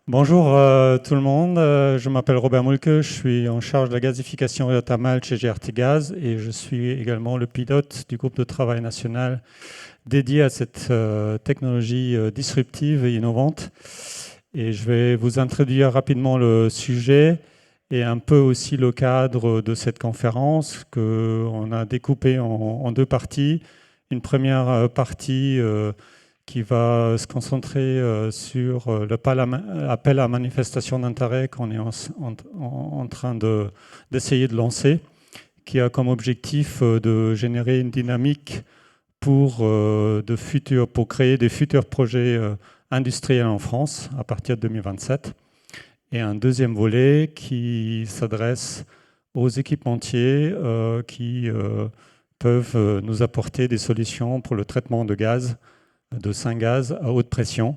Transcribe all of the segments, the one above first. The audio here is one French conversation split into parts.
Bonjour tout le monde, je m'appelle Robert Moulke, je suis en charge de la gasification géothermale chez GRT Gaz et je suis également le pilote du groupe de travail national dédié à cette technologie disruptive et innovante. Et je vais vous introduire rapidement le sujet et un peu aussi le cadre de cette conférence qu'on a découpé en deux parties. Une première partie qui va se concentrer sur l'appel à manifestation d'intérêt qu'on est en train d'essayer de lancer, qui a comme objectif de générer une dynamique pour créer des futurs projets industriels en France à partir de 2027. Et un deuxième volet qui s'adresse aux équipementiers qui peuvent nous apporter des solutions pour le traitement de gaz, de Saint-Gaz à haute pression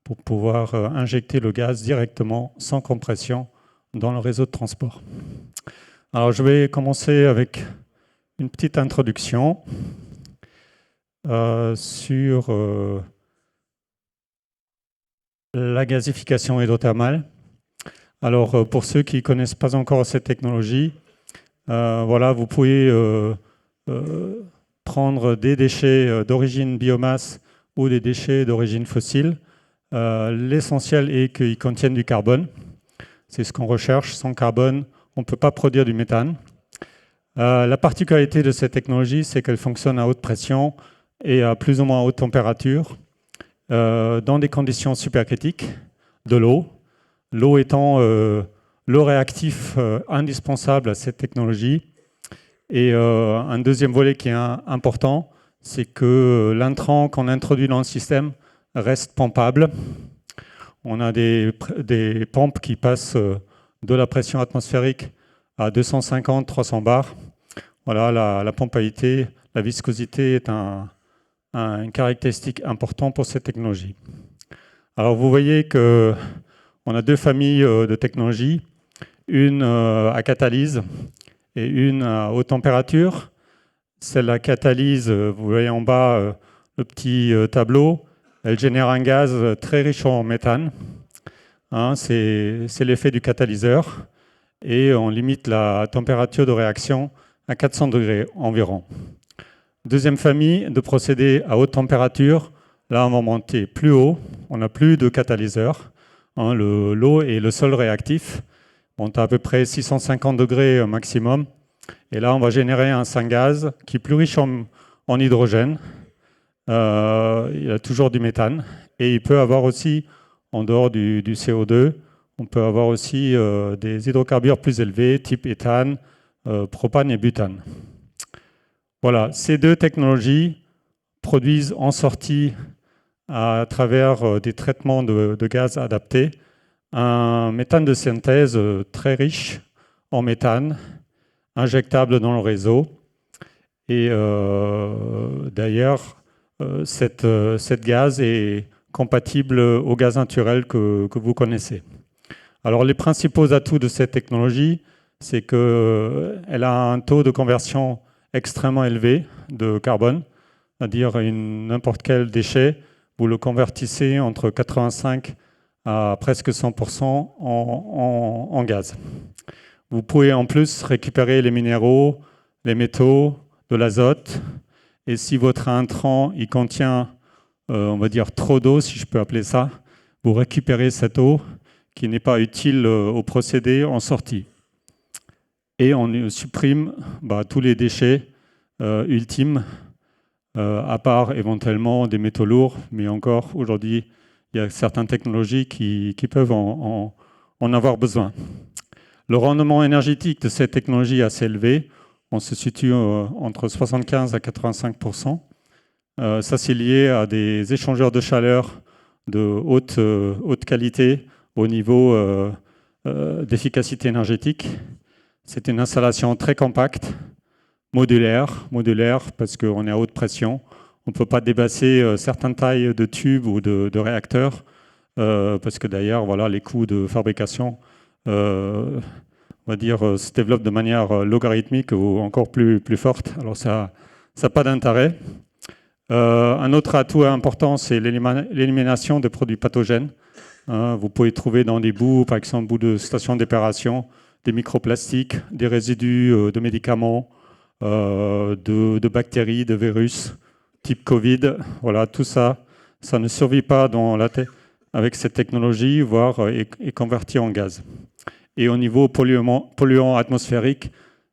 pour pouvoir injecter le gaz directement, sans compression, dans le réseau de transport. Alors, je vais commencer avec une petite introduction sur la gasification hydrothermale. Alors, pour ceux qui ne connaissent pas encore cette technologie, voilà, vous pouvez prendre des déchets d'origine biomasse ou des déchets d'origine fossile. L'essentiel est qu'ils contiennent du carbone. C'est ce qu'on recherche. Sans carbone, on ne peut pas produire du méthane. La particularité de cette technologie, c'est qu'elle fonctionne à haute pression et à plus ou moins haute température dans des conditions supercritiques de l'eau. L'eau étant le réactif indispensable à cette technologie. Et un deuxième volet qui est important, c'est que l'intrant qu'on introduit dans le système reste pompable. On a des pompes qui passent de la pression atmosphérique à 250-300 bars. Voilà, la pompabilité, la viscosité est une caractéristique importante pour cette technologie. Alors vous voyez qu'on a deux familles de technologies, une à catalyse et une à haute température. Celle à catalyse, vous voyez en bas le petit tableau, elle génère un gaz très riche en méthane. Hein, c'est l'effet du catalyseur. Et on limite la température de réaction à 400 degrés environ. Deuxième famille de procédés à haute température. Là, on va monter plus haut. On n'a plus de catalyseur. Hein, l'eau est le seul réactif. On est à peu près 650 degrés maximum. Et là, on va générer un Saint-Gaz qui est plus riche en hydrogène. Il a toujours du méthane. Et il peut avoir aussi, en dehors du CO2, on peut avoir aussi des hydrocarbures plus élevés, type éthane, propane et butane. Voilà, ces deux technologies produisent en sortie, à travers des traitements de gaz adaptés, un méthane de synthèse très riche en méthane, injectable dans le réseau. Et d'ailleurs, cette gaz est compatible au gaz naturel que vous connaissez. Alors, les principaux atouts de cette technologie, c'est qu'elle a un taux de conversion extrêmement élevé de carbone, c'est-à-dire n'importe quel déchet, vous le convertissez entre 85 à presque 100% en gaz. Vous pouvez en plus récupérer les minéraux, les métaux, de l'azote. Et si votre intrant il contient, on va dire, trop d'eau, si je peux appeler ça, vous récupérez cette eau qui n'est pas utile au procédé en sortie. Et on supprime tous les déchets ultimes, à part éventuellement des métaux lourds. Mais encore, aujourd'hui, il y a certaines technologies qui peuvent en avoir besoin. Le rendement énergétique de cette technologie est assez élevé. On se situe entre 75 à 85%. Ça, c'est lié à des échangeurs de chaleur de haute qualité au niveau d'efficacité énergétique. C'est une installation très compacte, modulaire parce qu'on est à haute pression. On ne peut pas dépasser certaines tailles de tubes ou de réacteurs, parce que d'ailleurs, voilà, les coûts de fabrication on va dire, se développe de manière logarithmique ou encore plus forte. Alors ça n'a pas d'intérêt. Un autre atout important, c'est l'élimination de produits pathogènes. Hein. Vous pouvez trouver dans des boues, par exemple, boues de stations d'épuration, des microplastiques, des résidus de médicaments, de bactéries, de virus, type Covid. Voilà, tout ça, ça ne survit pas dans la avec cette technologie, voire est converti en gaz. Et au niveau polluant atmosphérique,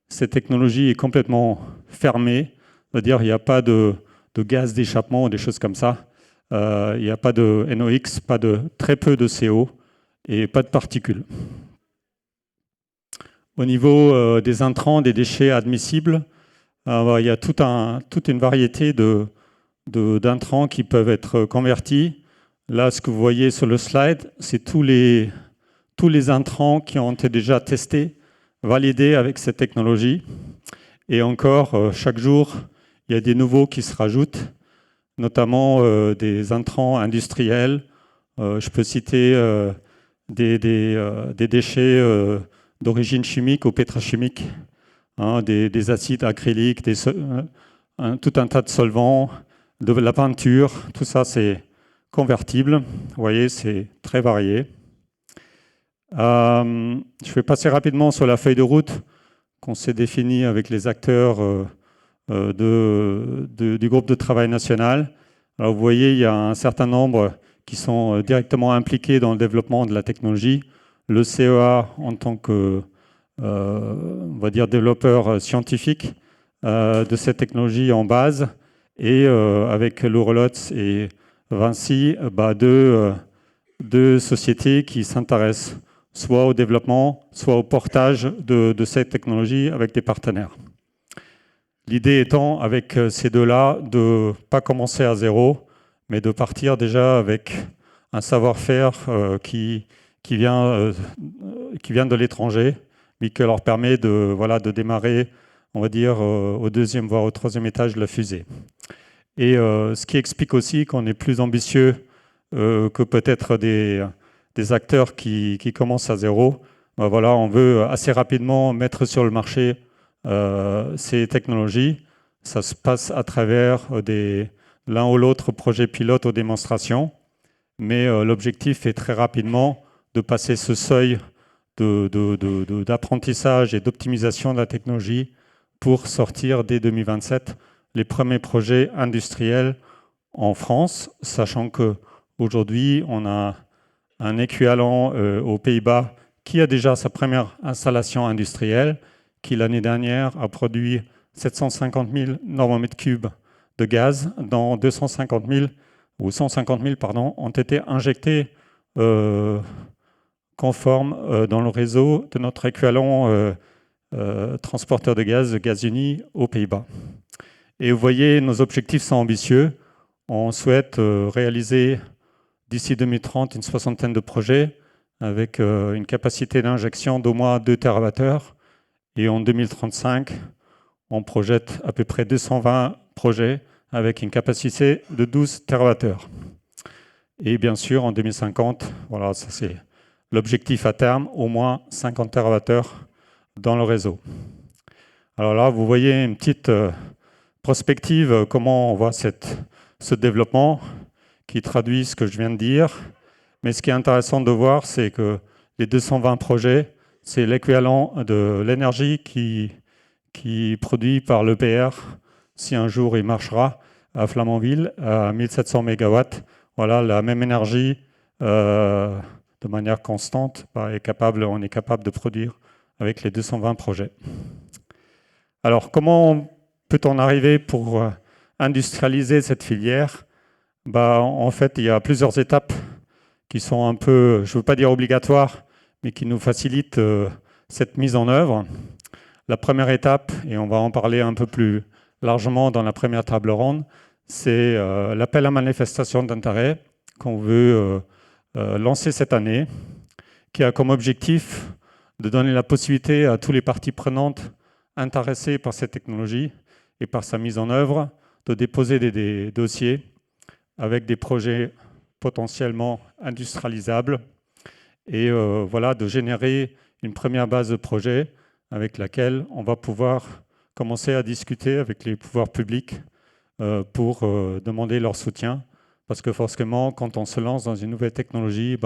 cette technologie est complètement fermée, c'est-à-dire il n'y a pas de gaz d'échappement ou des choses comme ça. Il n'y a pas de NOx, très peu de CO et pas de particules. Au niveau des intrants, des déchets admissibles, il y a toute une variété d'intrants qui peuvent être convertis. Là, ce que vous voyez sur le slide, c'est tous les intrants qui ont été déjà testés, validés avec cette technologie. Et encore, chaque jour, il y a des nouveaux qui se rajoutent, notamment des intrants industriels. Je peux citer des déchets d'origine chimique ou pétrochimique, hein, des acides acryliques, tout un tas de solvants, de la peinture, tout ça c'est convertible. Vous voyez, c'est très varié. Je vais passer rapidement sur la feuille de route qu'on s'est définie avec les acteurs du groupe de travail national. Alors vous voyez, il y a un certain nombre qui sont directement impliqués dans le développement de la technologie. Le CEA en tant que, on va dire, développeur scientifique de cette technologie en base, et avec l'Ourlots et Vinci, deux sociétés qui s'intéressent soit au développement, soit au portage de cette technologie avec des partenaires. L'idée étant, avec ces deux-là, de ne pas commencer à zéro, mais de partir déjà avec un savoir-faire qui vient de l'étranger, mais qui leur permet de démarrer, on va dire, au deuxième, voire au troisième étage de la fusée. Et ce qui explique aussi qu'on est plus ambitieux que peut-être des acteurs qui commencent à zéro. Voilà, on veut assez rapidement mettre sur le marché ces technologies. Ça se passe à travers l'un ou l'autre projet pilote aux démonstrations, mais l'objectif est très rapidement de passer ce seuil d'apprentissage et d'optimisation de la technologie pour sortir dès 2027 les premiers projets industriels en France, sachant qu'aujourd'hui, on a un équivalent aux Pays-Bas qui a déjà sa première installation industrielle, qui l'année dernière a produit 750 000 normomètres cubes de gaz, dont 250 000 ou 150 000 ont été injectés conformes dans le réseau de notre équivalent transporteur de Gazuni aux Pays-Bas. Et vous voyez, nos objectifs sont ambitieux. On souhaite réaliser d'ici 2030 une soixantaine de projets avec une capacité d'injection d'au moins 2 TWh. Et en 2035, on projette à peu près 220 projets avec une capacité de 12 TWh. Et bien sûr, en 2050, voilà, ça c'est l'objectif à terme, au moins 50 TWh dans le réseau. Alors là, vous voyez une petite prospective, comment on voit ce développement qui traduit ce que je viens de dire. Mais ce qui est intéressant de voir, c'est que les 220 projets, c'est l'équivalent de l'énergie qui produit par l'EPR, si un jour il marchera, à Flamanville, à 1700 MW. Voilà, la même énergie, de manière constante, on est capable de produire avec les 220 projets. Alors, comment peut-on arriver pour industrialiser cette filière ? En fait, il y a plusieurs étapes qui sont un peu, je ne veux pas dire obligatoires, mais qui nous facilitent cette mise en œuvre. La première étape, et on va en parler un peu plus largement dans la première table ronde, c'est l'appel à manifestation d'intérêt qu'on veut lancer cette année, qui a comme objectif de donner la possibilité à tous les parties prenantes intéressées par cette technologie et par sa mise en œuvre de déposer des dossiers avec des projets potentiellement industrialisables et voilà, de générer une première base de projet avec laquelle on va pouvoir commencer à discuter avec les pouvoirs publics pour demander leur soutien. Parce que forcément, quand on se lance dans une nouvelle technologie,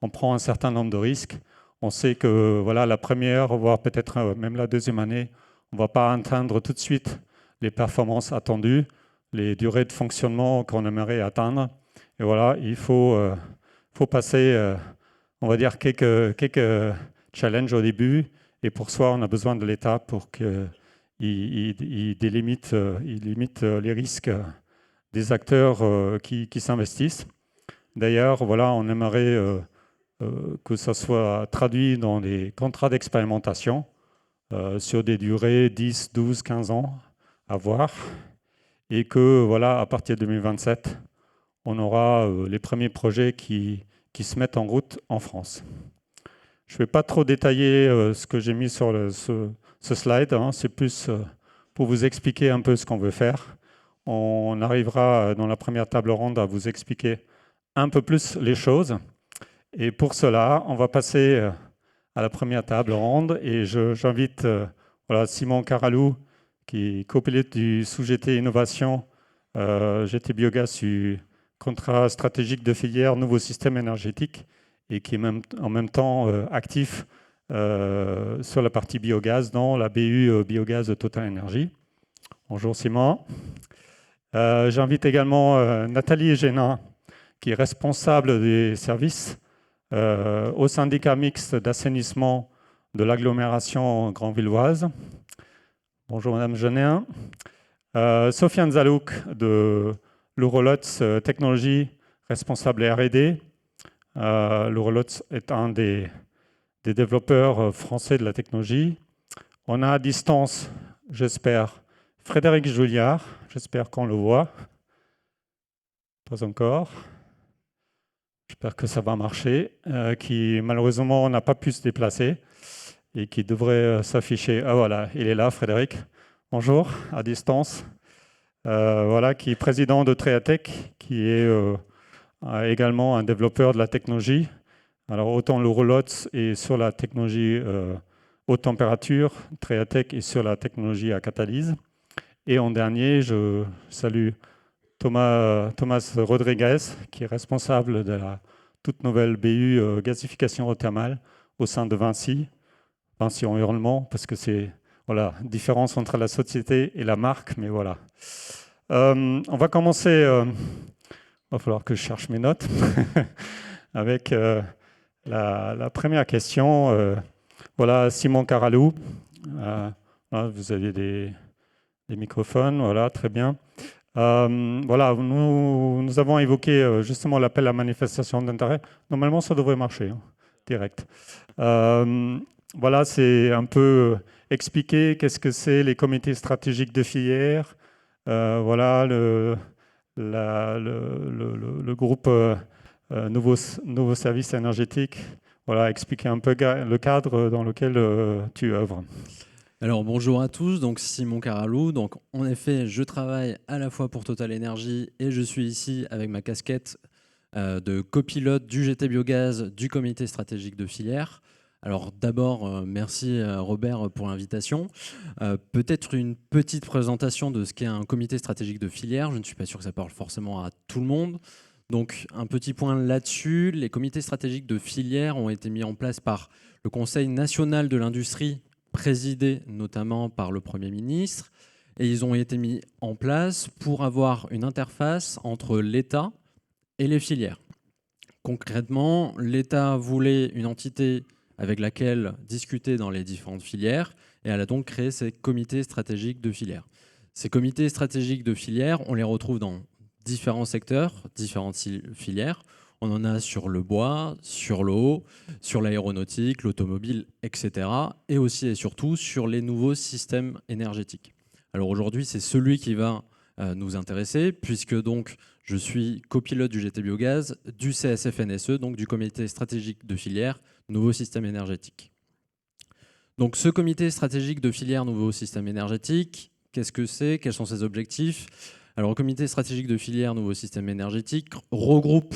on prend un certain nombre de risques. On sait que voilà, la première, voire peut-être même la deuxième année, on ne va pas atteindre tout de suite les performances attendues, les durées de fonctionnement qu'on aimerait atteindre. Et voilà, il faut passer, on va dire, quelques challenges au début. Et pour soi, on a besoin de l'État pour qu'il limite les risques des acteurs qui s'investissent. D'ailleurs, voilà, on aimerait que ça soit traduit dans des contrats d'expérimentation sur des durées 10, 12, 15 ans à voir. Et que, voilà, à partir de 2027, on aura les premiers projets qui se mettent en route en France. Je ne vais pas trop détailler ce que j'ai mis sur ce slide, hein. C'est plus pour vous expliquer un peu ce qu'on veut faire. On arrivera dans la première table ronde à vous expliquer un peu plus les choses. Et pour cela, on va passer à la première table ronde et j'invite voilà, Simon Caralou, qui est copilote du sous-GT Innovation, GT Biogaz du contrat stratégique de filière Nouveau Système Énergétique et qui est en même temps actif sur la partie biogaz dans la BU Biogaz de Total Energy. Bonjour Simon. J'invite également Nathalie Génin, qui est responsable des services au syndicat mixte d'assainissement de l'agglomération grand-villoise. Bonjour Madame Génin. Sofiane Zalouk de l'Urolots Technologies, responsable R&D. L'Urolots est un des développeurs français de la technologie. On a à distance, j'espère, Frédéric Julliard, j'espère qu'on le voit. Pas encore. J'espère que ça va marcher, qui malheureusement n'a pas pu se déplacer et qui devrait s'afficher. Ah voilà, il est là, Frédéric. Bonjour, à distance. Voilà, qui est président de Treatec, qui est également un développeur de la technologie. Alors autant l'Urolots est sur la technologie haute température, Treatec est sur la technologie à catalyse. Et en dernier, je salue Thomas Rodriguez, qui est responsable de la toute nouvelle BU gasification thermale au sein de Vinci. Vinci en hurlement, parce que c'est voilà, différence entre la société et la marque, mais voilà. On va commencer, va falloir que je cherche mes notes, avec la première question. Voilà, Simon Caralou. Là, vous avez des microphones, voilà, très bien. Voilà, nous avons évoqué justement l'appel à manifestation d'intérêt. Normalement, ça devrait marcher, hein, direct. Voilà, c'est un peu expliquer qu'est-ce que c'est les comités stratégiques de filière. Voilà, le groupe Nouveau Service Énergétique. Voilà, expliquer un peu le cadre dans lequel tu œuvres. Alors bonjour à tous, donc Simon Caralou. Donc en effet, je travaille à la fois pour Total Energy et je suis ici avec ma casquette de copilote du GT Biogaz du comité stratégique de filière. Alors d'abord, merci Robert pour l'invitation. Peut-être une petite présentation de ce qu'est un comité stratégique de filière. Je ne suis pas sûr que ça parle forcément à tout le monde. Donc un petit point là-dessus, les comités stratégiques de filière ont été mis en place par le Conseil national de l'industrie, présidé notamment par le Premier ministre, et ils ont été mis en place pour avoir une interface entre l'État et les filières. Concrètement, l'État voulait une entité avec laquelle discuter dans les différentes filières, et elle a donc créé ces comités stratégiques de filière. Ces comités stratégiques de filière, on les retrouve dans différents secteurs, différentes filières. On en a sur le bois, sur l'eau, sur l'aéronautique, l'automobile, etc. Et aussi et surtout sur les nouveaux systèmes énergétiques. Alors aujourd'hui, c'est celui qui va nous intéresser, puisque donc je suis copilote du GT Biogaz, du CSFNSE, donc du comité stratégique de filière Nouveau Système Énergétique. Donc ce comité stratégique de filière Nouveau Système Énergétique, qu'est-ce que c'est? Quels sont ses objectifs? Alors le comité stratégique de filière Nouveau Système Énergétique regroupe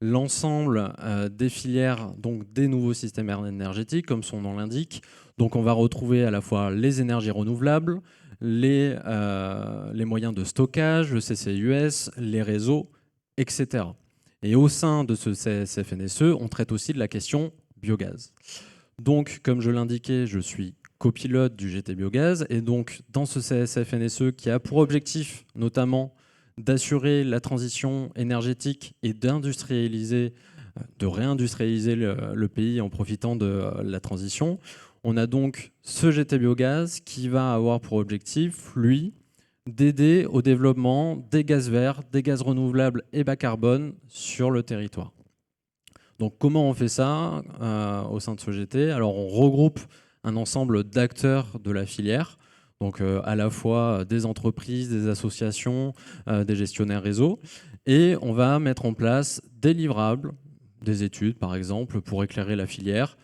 l'ensemble des filières, donc des nouveaux systèmes énergétiques, comme son nom l'indique. Donc on va retrouver à la fois les énergies renouvelables, les moyens de stockage, le CCUS, les réseaux, etc. Et au sein de ce CSFNSE, on traite aussi de la question biogaz. Donc, comme je l'indiquais, je suis copilote du GT Biogaz, et donc dans ce CSFNSE qui a pour objectif notamment d'assurer la transition énergétique et d'industrialiser, de réindustrialiser le pays en profitant de la transition, on a donc ce GT Biogaz qui va avoir pour objectif, lui, d'aider au développement des gaz verts, des gaz renouvelables et bas carbone sur le territoire. Donc comment on fait ça au sein de ce GT? Alors on regroupe un ensemble d'acteurs de la filière, donc à la fois des entreprises, des associations, des gestionnaires réseau, et on va mettre en place des livrables, des études par exemple, pour éclairer la filière,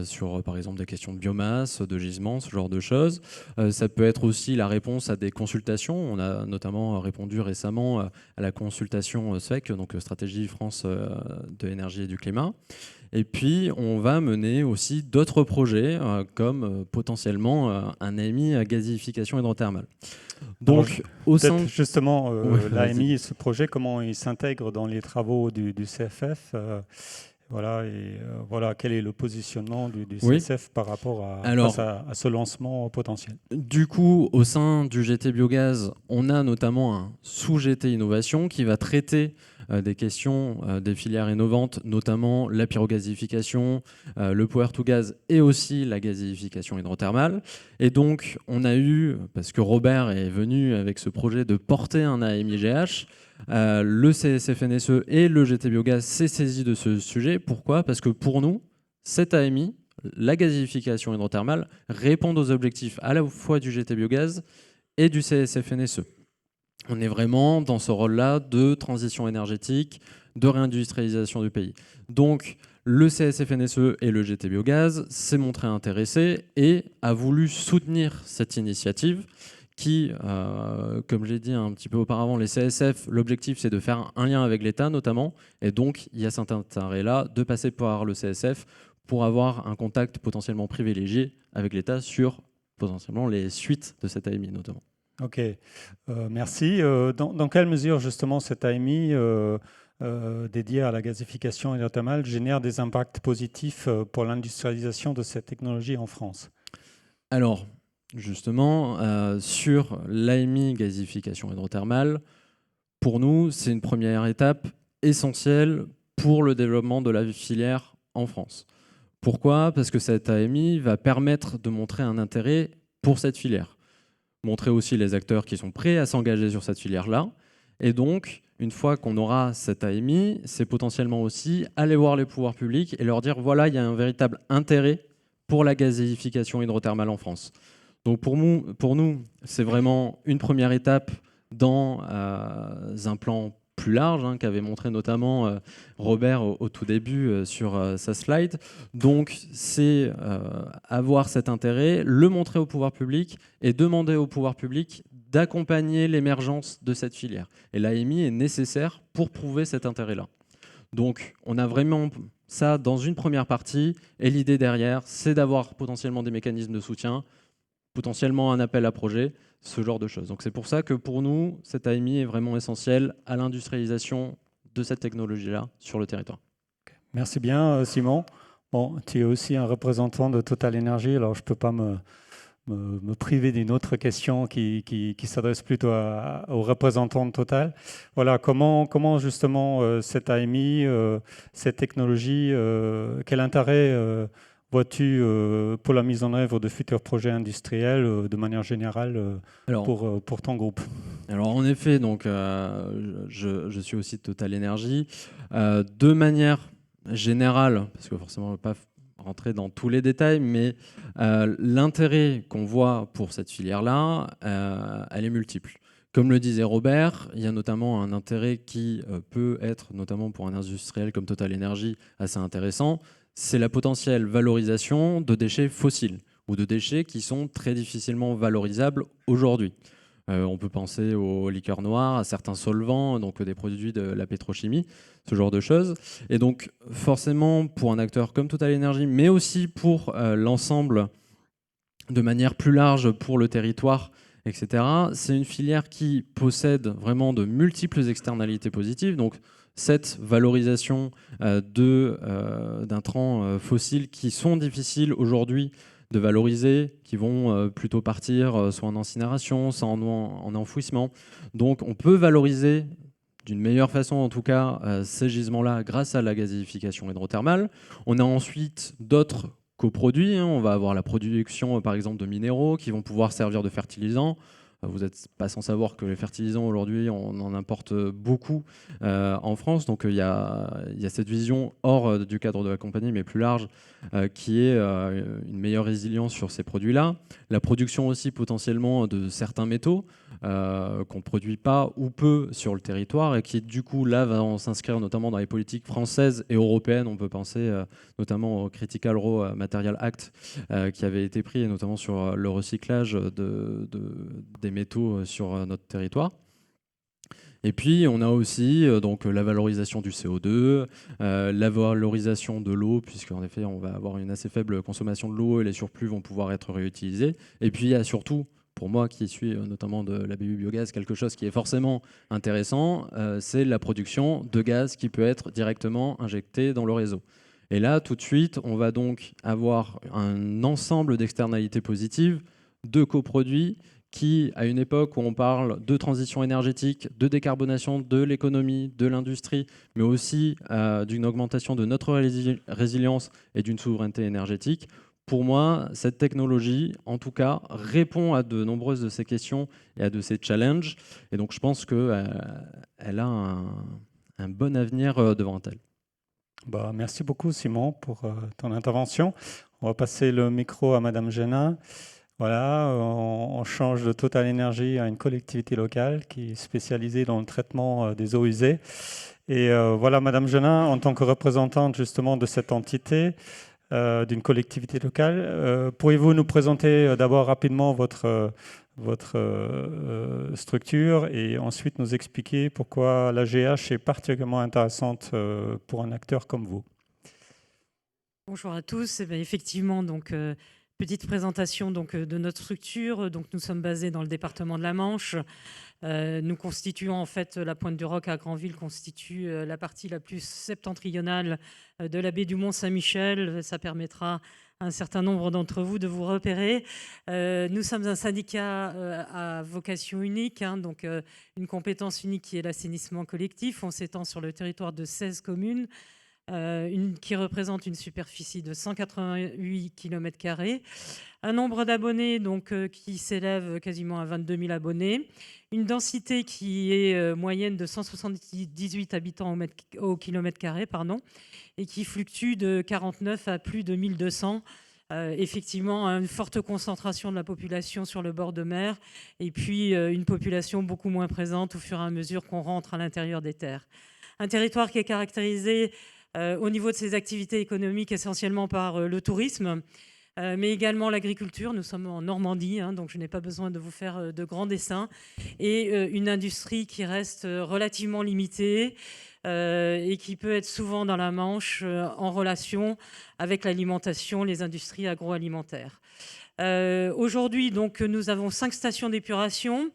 sur par exemple des questions de biomasse, de gisement, ce genre de choses. Ça peut être aussi la réponse à des consultations. On a notamment répondu récemment à la consultation SFEC, donc Stratégie France de l'énergie et du climat. Et puis, on va mener aussi d'autres projets, comme potentiellement un AMI à gazéification hydrothermale. Donc, au sein... Justement, Ouais, l'AMI, ce projet, comment il s'intègre dans les travaux du CFF voilà, voilà, quel est le positionnement du CSF par rapport face à ce lancement potentiel? Du coup, au sein du GT Biogaz, on a notamment un sous-GT Innovation qui va traiter des questions des filières innovantes, notamment la pyrogazéification, le power to gas et aussi la gazéification hydrothermale. Et donc, on a eu, parce que Robert est venu avec ce projet de porter un AMI-GH, le CSFNSE et le GT Biogaz s'est saisi de ce sujet. Pourquoi? Parce que pour nous, cet AMI, la gazéification hydrothermale, répond aux objectifs à la fois du GT Biogaz et du CSFNSE. On est vraiment dans ce rôle-là de transition énergétique, de réindustrialisation du pays. Donc, le CSFNSE et le GT Biogaz s'est montré intéressé et a voulu soutenir cette initiative qui, comme j'ai dit un petit peu auparavant, les CSF, l'objectif c'est de faire un lien avec l'État notamment, et donc il y a cet intérêt-là de passer par le CSF pour avoir un contact potentiellement privilégié avec l'État sur potentiellement les suites de cette AMI notamment. Ok, merci. Dans quelle mesure justement cette AMI dédiée à la gazéification hydrothermale génère des impacts positifs pour l'industrialisation de cette technologie en France? Alors, justement, sur l'AMI gazéification hydrothermale, pour nous, c'est une première étape essentielle pour le développement de la filière en France. Pourquoi? Parce que cette AMI va permettre de montrer un intérêt pour cette filière. Montrer aussi les acteurs qui sont prêts à s'engager sur cette filière-là. Et donc, une fois qu'on aura cette AMI, c'est potentiellement aussi aller voir les pouvoirs publics et leur dire voilà, il y a un véritable intérêt pour la gazéification hydrothermale en France. Donc pour nous c'est vraiment une première étape dans un plan plus large, qu'avait montré notamment Robert au tout début sur sa slide. Donc c'est avoir cet intérêt, le montrer au pouvoir public et demander au pouvoir public d'accompagner l'émergence de cette filière. Et l'AMI est nécessaire pour prouver cet intérêt-là. Donc on a vraiment ça dans une première partie, et l'idée derrière, c'est d'avoir potentiellement des mécanismes de soutien, potentiellement un appel à projet, ce genre de choses. Donc c'est pour ça que pour nous, cette AMI est vraiment essentielle à l'industrialisation de cette technologie-là sur le territoire. Merci bien, Simon. Bon, tu es aussi un représentant de Total Energy, alors je ne peux pas me priver d'une autre question qui s'adresse plutôt aux représentants de Total. Voilà, comment justement cette AMI, cette technologie, quel intérêt vois-tu pour la mise en œuvre de futurs projets industriels de manière générale pour ton groupe? Alors en effet, donc, je suis aussi de Total Energy. De manière générale, parce que forcément on ne va pas rentrer dans tous les détails, mais l'intérêt qu'on voit pour cette filière-là, elle est multiple. Comme le disait Robert, il y a notamment un intérêt qui peut être, notamment pour un industriel comme Total Energy, assez intéressant, c'est la potentielle valorisation de déchets fossiles ou de déchets qui sont très difficilement valorisables aujourd'hui. On peut penser aux liqueurs noires, à certains solvants, donc des produits de la pétrochimie, ce genre de choses. Et donc forcément, pour un acteur comme Total Energy, mais aussi pour l'ensemble de manière plus large pour le territoire, etc., c'est une filière qui possède vraiment de multiples externalités positives. Donc cette valorisation d'intrants fossiles qui sont difficiles aujourd'hui de valoriser, qui vont plutôt partir soit en incinération, soit en enfouissement. Donc on peut valoriser d'une meilleure façon, en tout cas, ces gisements-là grâce à la gazéification hydrothermale. On a ensuite d'autres coproduits. On va avoir la production, par exemple, de minéraux qui vont pouvoir servir de fertilisants. Vous n'êtes pas sans savoir que les fertilisants, aujourd'hui, on en importe beaucoup en France. Donc, il y a cette vision hors du cadre de la compagnie, mais plus large, qui est une meilleure résilience sur ces produits-là. La production aussi, potentiellement, de certains métaux qu'on ne produit pas ou peu sur le territoire et qui, du coup, là, va s'inscrire notamment dans les politiques françaises et européennes. On peut penser notamment au Critical Raw Material Act qui avait été pris, et notamment sur le recyclage des métaux sur notre territoire. Et puis, on a aussi donc, la valorisation du CO2, la valorisation de l'eau, puisqu'en effet, on va avoir une assez faible consommation de l'eau et les surplus vont pouvoir être réutilisés. Et puis, il y a surtout, pour moi qui suis notamment de la BU Biogaz, quelque chose qui est forcément intéressant, c'est la production de gaz qui peut être directement injecté dans le réseau. Et là, tout de suite, on va donc avoir un ensemble d'externalités positives, de coproduits, qui, à une époque où on parle de transition énergétique, de décarbonation de l'économie, de l'industrie, mais aussi d'une augmentation de notre résilience et d'une souveraineté énergétique, pour moi, cette technologie, en tout cas, répond à de nombreuses de ces questions et à de ces challenges. Et donc, je pense qu'elle a un bon avenir devant elle. Merci beaucoup, Simon, pour ton intervention. On va passer le micro à Madame Génin. Voilà, on change de Total Energy à une collectivité locale qui est spécialisée dans le traitement des eaux usées. Et voilà, Madame Génin, en tant que représentante justement de cette entité, d'une collectivité locale, pourriez-vous nous présenter d'abord rapidement votre structure et ensuite nous expliquer pourquoi l'AGH est particulièrement intéressante pour un acteur comme vous? Bonjour à tous. Effectivement, donc, petite présentation donc, de notre structure. Donc, nous sommes basés dans le département de la Manche. Nous constituons en fait la Pointe du Roc à Granville constitue la partie la plus septentrionale de la baie du Mont-Saint-Michel. Ça permettra à un certain nombre d'entre vous de vous repérer. Nous sommes un syndicat à vocation unique, donc une compétence unique qui est l'assainissement collectif. On s'étend sur le territoire de 16 communes. Qui représente une superficie de 188 km², un nombre d'abonnés qui s'élève quasiment à 22 000 abonnés, une densité qui est moyenne de 178 habitants au km², et qui fluctue de 49 à plus de 1200. Effectivement, une forte concentration de la population sur le bord de mer, et puis une population beaucoup moins présente au fur et à mesure qu'on rentre à l'intérieur des terres. Un territoire qui est caractérisé au niveau de ses activités économiques essentiellement par le tourisme, mais également l'agriculture. Nous sommes en Normandie, donc je n'ai pas besoin de vous faire de grands dessins, et une industrie qui reste relativement limitée et qui peut être souvent dans la Manche en relation avec l'alimentation, les industries agroalimentaires. Aujourd'hui, donc, nous avons 5 stations d'épuration.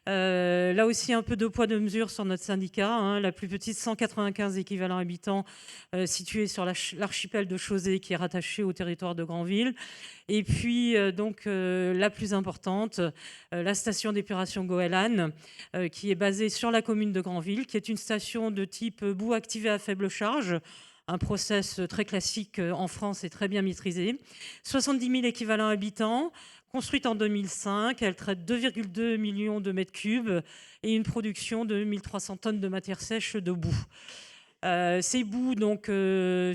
Là aussi, un peu de poids de mesure sur notre syndicat. La plus petite, 195 équivalents habitants, située sur l'archipel de Chausey, qui est rattaché au territoire de Granville. Et puis, la plus importante, la station d'épuration Goéland, qui est basée sur la commune de Granville, qui est une station de type boue activé à faible charge. Un process très classique en France et très bien maîtrisé. 70 000 équivalents habitants. Construite en 2005, elle traite 2,2 millions de mètres cubes et une production de 1300 tonnes de matière sèche de boue. Ces boues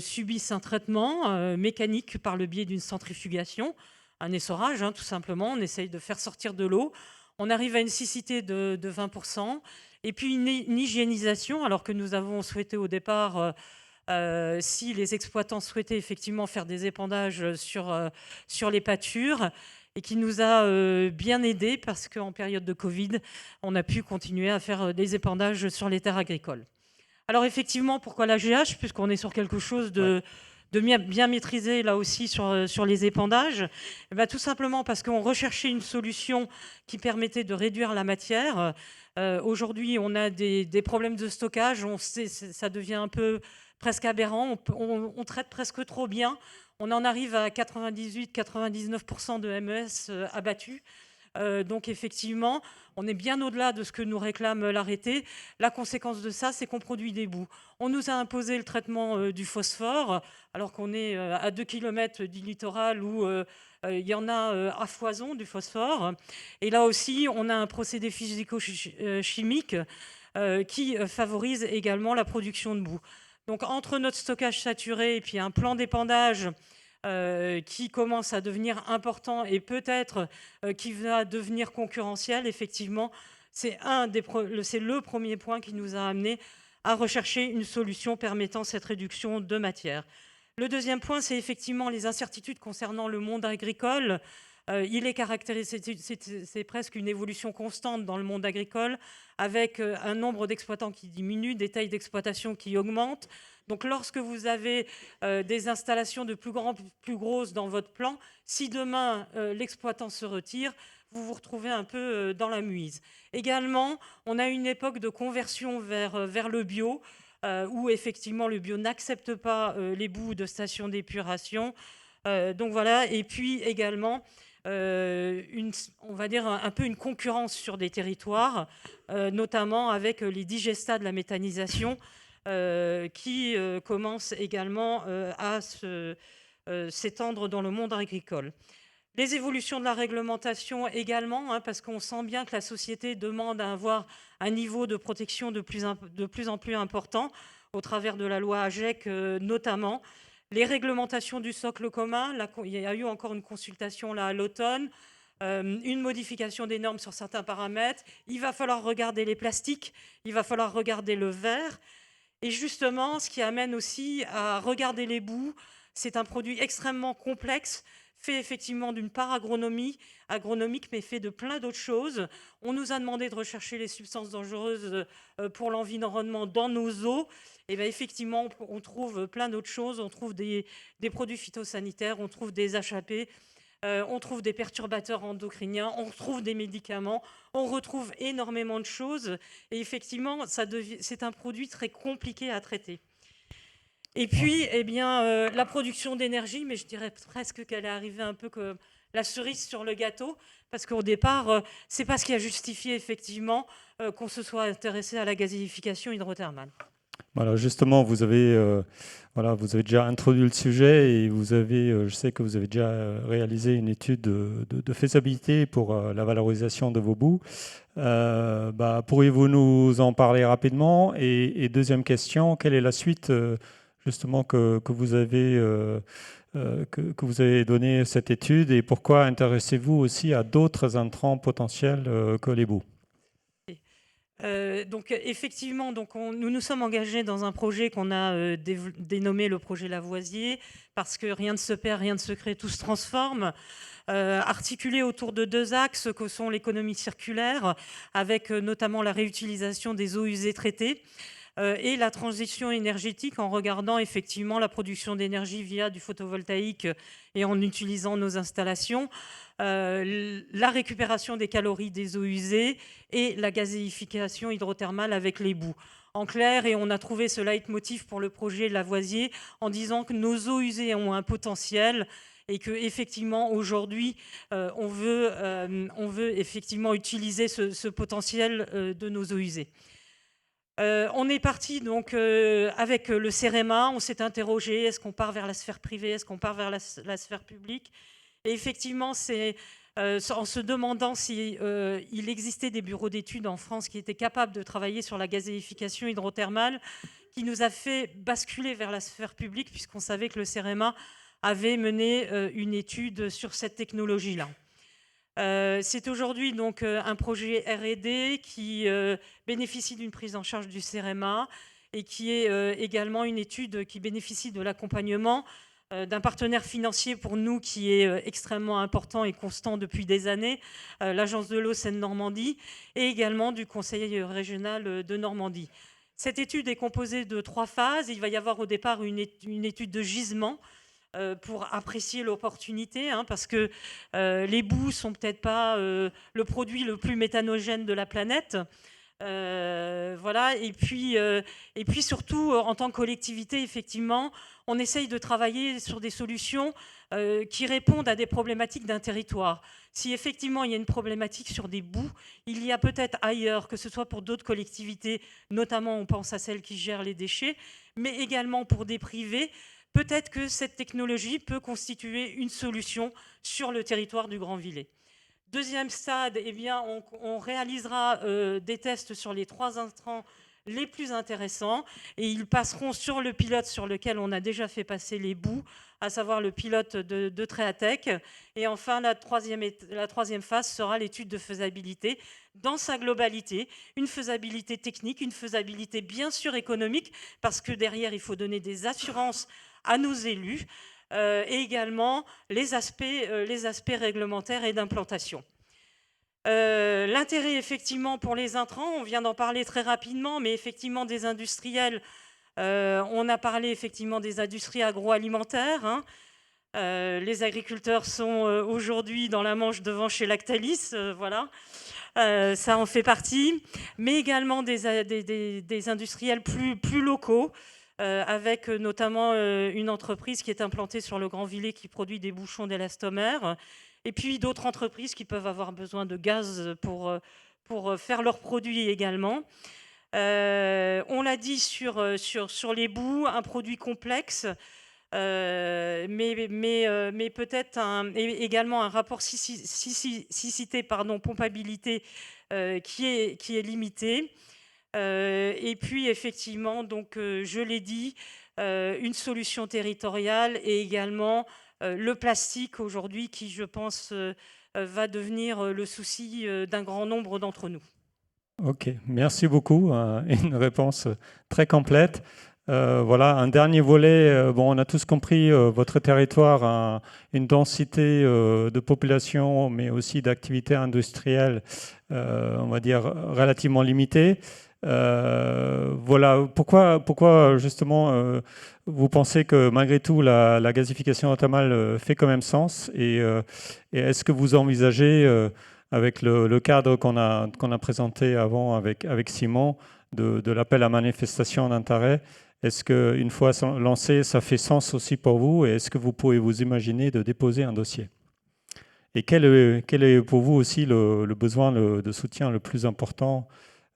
subissent un traitement mécanique par le biais d'une centrifugation, un essorage tout simplement. On essaye de faire sortir de l'eau. On arrive à une siccité de 20%. Et puis une hygiénisation, alors que nous avons souhaité au départ... si les exploitants souhaitaient effectivement faire des épandages sur les pâtures, et qui nous a bien aidés parce qu'en période de Covid, on a pu continuer à faire des épandages sur les terres agricoles. Alors effectivement, pourquoi l'AGH? Puisqu'on est sur quelque chose de bien maîtriser là aussi sur les épandages. Tout simplement parce qu'on recherchait une solution qui permettait de réduire la matière. Aujourd'hui, on a des problèmes de stockage, ça devient un peu presque aberrant, on traite presque trop bien. On en arrive à 98-99% de MES abattus. Donc effectivement, on est bien au-delà de ce que nous réclame l'arrêté. La conséquence de ça, c'est qu'on produit des boues. On nous a imposé le traitement du phosphore, alors qu'on est à 2 km du littoral où il y en a à foison du phosphore. Et là aussi, on a un procédé physico-chimique qui favorise également la production de boue. Donc entre notre stockage saturé et puis un plan d'épandage qui commence à devenir important et peut-être qui va devenir concurrentiel, effectivement, c'est le premier point qui nous a amené à rechercher une solution permettant cette réduction de matière. Le deuxième point, c'est effectivement les incertitudes concernant le monde agricole. Il est caractérisé, c'est presque une évolution constante dans le monde agricole, avec un nombre d'exploitants qui diminue, des tailles d'exploitation qui augmentent. Donc lorsque vous avez des installations de plus grosses dans votre plan, si demain l'exploitant se retire, vous vous retrouvez un peu dans la muise. Également, on a une époque de conversion vers le bio, où effectivement le bio n'accepte pas les boues de stations d'épuration. Donc voilà, et puis également, on va dire un peu une concurrence sur des territoires, notamment avec les digestats de la méthanisation, qui commence également à s'étendre dans le monde agricole. Les évolutions de la réglementation également, parce qu'on sent bien que la société demande à avoir un niveau de protection de plus en plus important, au travers de la loi AGEC notamment. Les réglementations du socle commun, il y a eu encore une consultation là à l'automne, une modification des normes sur certains paramètres. Il va falloir regarder les plastiques, il va falloir regarder le verre. Et justement, ce qui amène aussi à regarder les boues, c'est un produit extrêmement complexe, fait effectivement d'une part agronomique, mais fait de plein d'autres choses. On nous a demandé de rechercher les substances dangereuses pour l'environnement dans nos eaux. Et bien effectivement, on trouve plein d'autres choses. On trouve des produits phytosanitaires, on trouve des HAP, on trouve des perturbateurs endocriniens, on retrouve des médicaments, on retrouve énormément de choses. Et effectivement, c'est un produit très compliqué à traiter. Et puis, la production d'énergie, mais je dirais presque qu'elle est arrivée un peu comme la cerise sur le gâteau, parce qu'au départ, c'est pas ce qui a justifié effectivement qu'on se soit intéressé à la gazéification hydrothermale. Voilà, justement, vous avez déjà introduit le sujet et je sais que vous avez déjà réalisé une étude de faisabilité pour la valorisation de vos boues. Pourriez-vous nous en parler rapidement? Et deuxième question, quelle est la suite justement que vous avez donné cette étude et pourquoi intéressez-vous aussi à d'autres intrants potentiels que les boues? Donc effectivement, nous nous sommes engagés dans un projet qu'on a dénommé le projet Lavoisier, parce que rien ne se perd, rien ne se crée, tout se transforme, articulé autour de deux axes que sont l'économie circulaire, avec notamment la réutilisation des eaux usées traitées, et la transition énergétique en regardant effectivement la production d'énergie via du photovoltaïque et en utilisant nos installations, la récupération des calories des eaux usées et la gazéification hydrothermale avec les boues. En clair, et on a trouvé ce leitmotiv pour le projet Lavoisier en disant que nos eaux usées ont un potentiel et que effectivement aujourd'hui on veut effectivement utiliser ce potentiel de nos eaux usées. On est parti donc avec le CEREMA, on s'est interrogé, est-ce qu'on part vers la sphère privée, est-ce qu'on part vers la sphère publique? Et effectivement, c'est en se demandant s'il existait des bureaux d'études en France qui étaient capables de travailler sur la gazéification hydrothermale qui nous a fait basculer vers la sphère publique, puisqu'on savait que le CEREMA avait mené une étude sur cette technologie-là. C'est aujourd'hui donc un projet R&D qui bénéficie d'une prise en charge du CEREMA et qui est également une étude qui bénéficie de l'accompagnement d'un partenaire financier pour nous qui est extrêmement important et constant depuis des années, l'Agence de l'eau Seine-Normandie, et également du Conseil régional de Normandie. Cette étude est composée de 3 phases. Il va y avoir au départ une étude de gisement pour apprécier l'opportunité, hein, parce que les boues sont peut-être pas le produit le plus méthanogène de la planète. Voilà. Et puis surtout, en tant que collectivité, effectivement, on essaye de travailler sur des solutions qui répondent à des problématiques d'un territoire. Si effectivement il y a une problématique sur des boues, il y a peut-être ailleurs, que ce soit pour d'autres collectivités, notamment on pense à celles qui gèrent les déchets, mais également pour des privés, peut-être que cette technologie peut constituer une solution sur le territoire du Grand-Villers. Deuxième stade, eh bien, on réalisera des tests sur les 3 intrants les plus intéressants et ils passeront sur le pilote sur lequel on a déjà fait passer les boues, à savoir le pilote de Tréatech. Et enfin, la troisième phase sera l'étude de faisabilité dans sa globalité, une faisabilité technique, une faisabilité bien sûr économique, parce que derrière, il faut donner des assurances à nos élus, et également les aspects réglementaires et d'implantation. L'intérêt effectivement pour les intrants, on vient d'en parler très rapidement, mais effectivement des industriels, on a parlé effectivement des industries agroalimentaires, hein. Les agriculteurs sont aujourd'hui dans la Manche devant chez Lactalis, voilà. Ça en fait partie, mais également des industriels plus locaux, avec notamment une entreprise qui est implantée sur le Grand-Villers qui produit des bouchons d'élastomère, et puis d'autres entreprises qui peuvent avoir besoin de gaz pour faire leurs produits également. On l'a dit sur les boues, un produit complexe, mais peut-être également un rapport cicité, pompabilité qui est limité. Et puis effectivement, donc, je l'ai dit, une solution territoriale et également le plastique aujourd'hui qui, je pense, va devenir le souci d'un grand nombre d'entre nous. Ok, merci beaucoup. Une réponse très complète. Voilà, un dernier volet. Bon, on a tous compris, votre territoire a une densité de population, mais aussi d'activités industrielles, on va dire, relativement limitée. Voilà, pourquoi justement vous pensez que malgré tout la gasification thermale fait quand même sens et est-ce que vous envisagez avec le cadre qu'on a présenté avant avec Simon de l'appel à manifestation d'intérêt, est-ce qu'une fois lancé, ça fait sens aussi pour vous et est-ce que vous pouvez vous imaginer de déposer un dossier? Et quel est pour vous aussi le besoin de soutien le plus important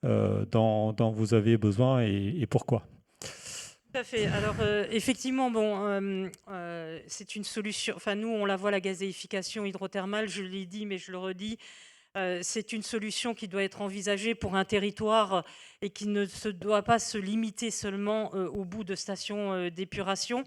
dont vous avez besoin et pourquoi? Tout à fait. Alors, effectivement, bon, c'est une solution. Enfin, nous, on la voit, la gazéification hydrothermale, je l'ai dit, mais je le redis, c'est une solution qui doit être envisagée pour un territoire et qui ne doit pas se limiter seulement au bout de stations d'épuration.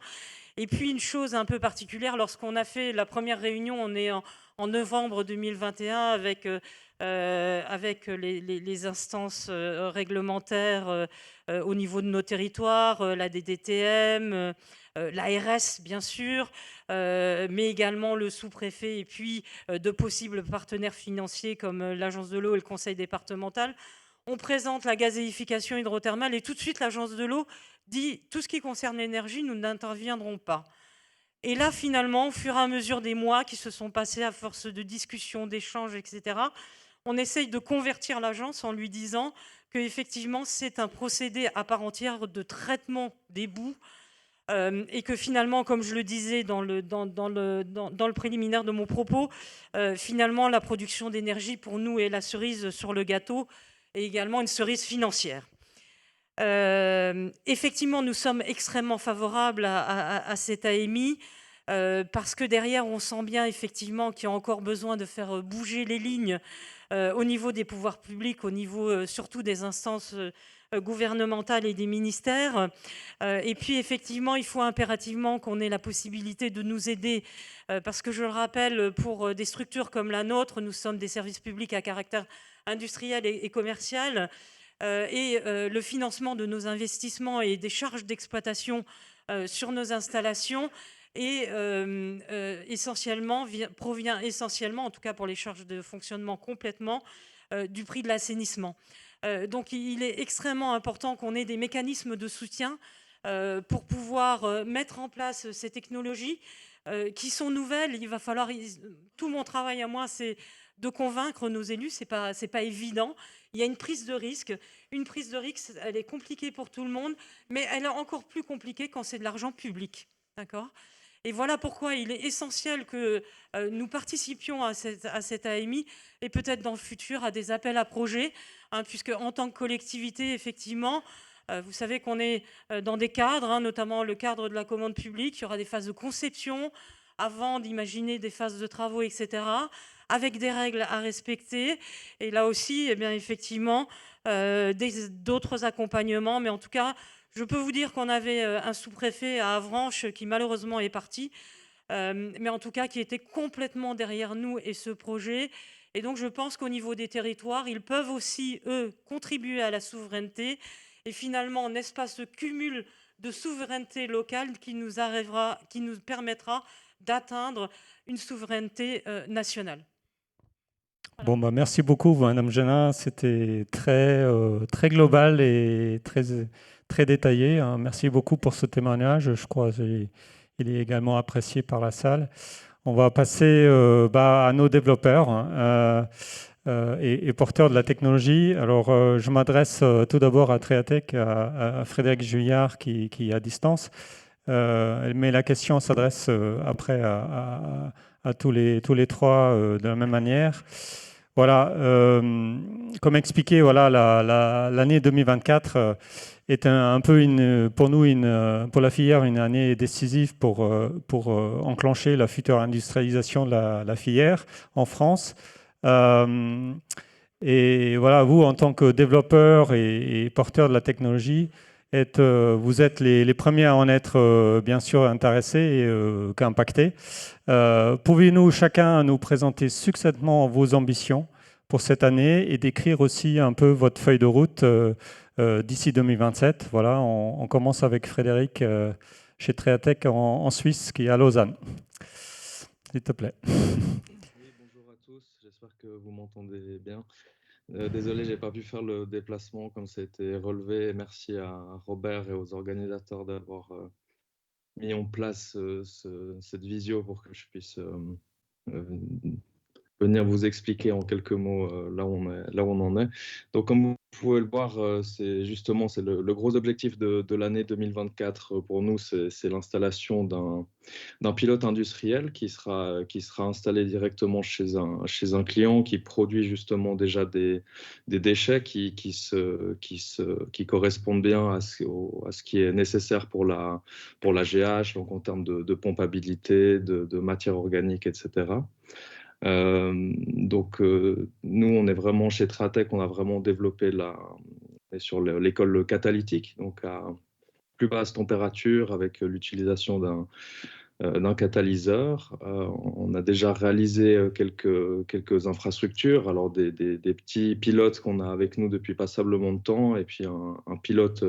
Et puis, une chose un peu particulière, lorsqu'on a fait la première réunion, on est en novembre 2021 avec les instances réglementaires au niveau de nos territoires, la DDTM, l'ARS bien sûr, mais également le sous-préfet et puis de possibles partenaires financiers comme l'Agence de l'eau et le conseil départemental. On présente la gazéification hydrothermale et tout de suite l'Agence de l'eau dit tout ce qui concerne l'énergie, nous n'interviendrons pas. Et là, finalement, au fur et à mesure des mois qui se sont passés à force de discussions, d'échanges, etc., on essaye de convertir l'agence en lui disant qu'effectivement, c'est un procédé à part entière de traitement des boues et que finalement, comme je le disais dans le préliminaire de mon propos, finalement, la production d'énergie pour nous est la cerise sur le gâteau et également une cerise financière. Effectivement, nous sommes extrêmement favorables à cet AMI parce que derrière, on sent bien effectivement qu'il y a encore besoin de faire bouger les lignes au niveau des pouvoirs publics, au niveau surtout des instances gouvernementales et des ministères. Et puis effectivement, il faut impérativement qu'on ait la possibilité de nous aider parce que je le rappelle, pour des structures comme la nôtre, nous sommes des services publics à caractère industriel et commercial. Et le financement de nos investissements et des charges d'exploitation sur nos installations provient essentiellement, en tout cas pour les charges de fonctionnement complètement, du prix de l'assainissement. Donc il est extrêmement important qu'on ait des mécanismes de soutien pour pouvoir mettre en place ces technologies qui sont nouvelles. Il va falloir, tout mon travail à moi, c'est de convaincre nos élus. C'est pas évident. Il y a une prise de risque. Une prise de risque, elle est compliquée pour tout le monde, mais elle est encore plus compliquée quand c'est de l'argent public. D'accord ? Et voilà pourquoi il est essentiel que nous participions à cette AMI et peut-être dans le futur à des appels à projets, hein, puisque en tant que collectivité, effectivement, vous savez qu'on est dans des cadres, hein, notamment le cadre de la commande publique. Il y aura des phases de conception avant d'imaginer des phases de travaux, etc., avec des règles à respecter. Et là aussi, eh bien, effectivement, d'autres accompagnements. Mais en tout cas, je peux vous dire qu'on avait un sous-préfet à Avranches qui malheureusement est parti, mais en tout cas qui était complètement derrière nous et ce projet. Et donc je pense qu'au niveau des territoires, ils peuvent aussi, eux, contribuer à la souveraineté. Et finalement, n'est-ce pas ce cumul de souveraineté locale qui nous permettra d'atteindre une souveraineté nationale. Bon, bah, merci beaucoup, Madame Génin. C'était très global et très détaillé, hein. Merci beaucoup pour ce témoignage. Je crois qu'il est également apprécié par la salle. On va passer à nos développeurs, hein, et porteurs de la technologie. Alors, je m'adresse tout d'abord à Triatech, à Frédéric Juillard qui est à distance. Mais la question s'adresse après à tous les trois de la même manière. Voilà, comme expliqué, voilà, l'année 2024 est un peu pour nous, pour la filière, une année décisive pour enclencher la future industrialisation de la filière en France. Et voilà, vous, en tant que développeur et porteur de la technologie, vous êtes les premiers à en être bien sûr intéressés et qu'impactés. Pouvez-nous chacun nous présenter succinctement vos ambitions pour cette année et décrire aussi un peu votre feuille de route d'ici 2027? Voilà, on commence avec Frédéric chez Triatech en Suisse, qui est à Lausanne. S'il te plaît. Oui, bonjour à tous, j'espère que vous m'entendez bien. Désolé, j'ai pas pu faire le déplacement comme ça a été relevé. Merci à Robert et aux organisateurs d'avoir mis en place cette visio pour que je puisse euh, venir vous expliquer en quelques mots là où on en est. Donc, comme vous pouvez le voir, c'est le gros objectif de l'année 2024 pour nous, c'est l'installation d'un pilote industriel qui sera installé directement chez un client qui produit justement déjà des déchets qui correspondent bien à ce qui est nécessaire pour la GH, donc en termes de pompabilité, de matière organique, etc. Nous, on est vraiment chez Tratec, on a vraiment développé sur l'école catalytique, donc à plus basse température avec l'utilisation d'un catalyseur. On a déjà réalisé quelques infrastructures, alors des petits pilotes qu'on a avec nous depuis passablement de temps, et puis un pilote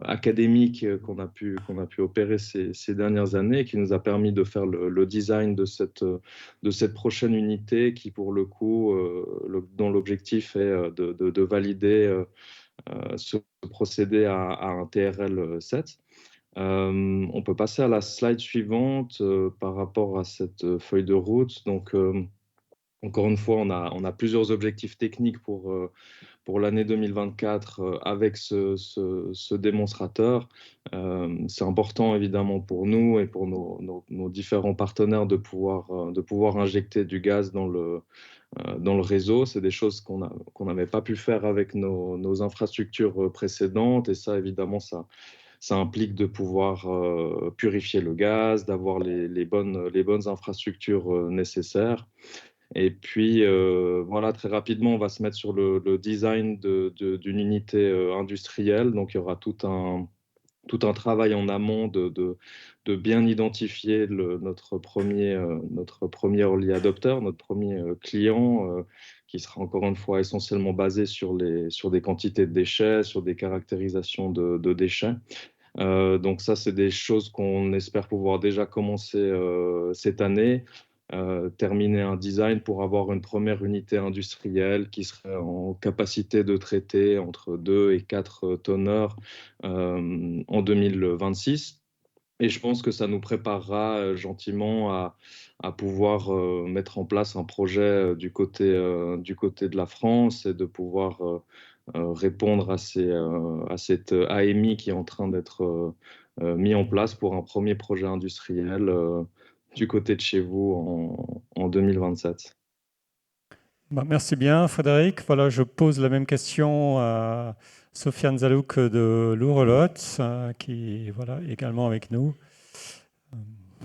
académique qu'on a pu opérer ces dernières années, qui nous a permis de faire le design de cette prochaine unité, qui pour le coup, dont l'objectif est de valider ce procédé à un TRL 7. On peut passer à la slide suivante par rapport à cette feuille de route. Donc, encore une fois, on a plusieurs objectifs techniques pour l'année 2024 avec ce démonstrateur. C'est important évidemment pour nous et pour nos différents partenaires de pouvoir injecter du gaz dans le réseau. C'est des choses qu'on n'avait pas pu faire avec nos infrastructures précédentes, et ça, évidemment, ça implique de pouvoir purifier le gaz, d'avoir les bonnes infrastructures nécessaires. Et puis, voilà, très rapidement, on va se mettre sur le design d'une unité industrielle. Donc, il y aura tout un travail en amont de bien identifier notre premier early adopter, notre premier client, qui sera encore une fois essentiellement basé sur des quantités de déchets, sur des caractérisations de déchets. Donc ça, c'est des choses qu'on espère pouvoir déjà commencer cette année. terminer un design pour avoir une première unité industrielle qui serait en capacité de traiter entre 2 et 4 tonneurs en 2026. Et je pense que ça nous préparera gentiment à pouvoir mettre en place un projet du côté de la France et de pouvoir répondre à cette AMI qui est en train d'être mis en place pour un premier projet industriel du côté de chez vous en 2027. Merci bien, Frédéric. Voilà, je pose la même question à Sofiane Zalouk de Lourelot, qui voilà, est également avec nous.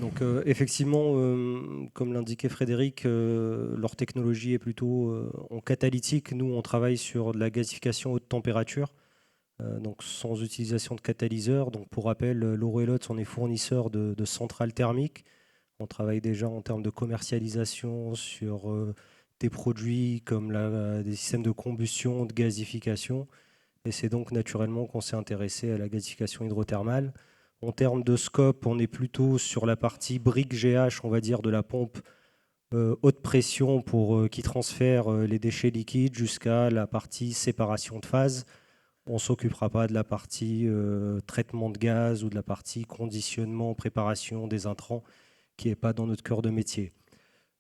Donc effectivement, comme l'indiquait Frédéric, leur technologie est plutôt en catalytique. Nous, on travaille sur de la gasification haute température, donc sans utilisation de catalyseur. Donc pour rappel, Lourelot, on est fournisseur de centrales thermiques. On travaille déjà en termes de commercialisation sur des produits comme des systèmes de combustion, de gasification. Et c'est donc naturellement qu'on s'est intéressé à la gasification hydrothermale. En termes de scope, on est plutôt sur la partie brique GH, on va dire, de la pompe haute pression qui transfère les déchets liquides jusqu'à la partie séparation de phase. On ne s'occupera pas de la partie traitement de gaz ou de la partie conditionnement, préparation des intrants, qui n'est pas dans notre cœur de métier.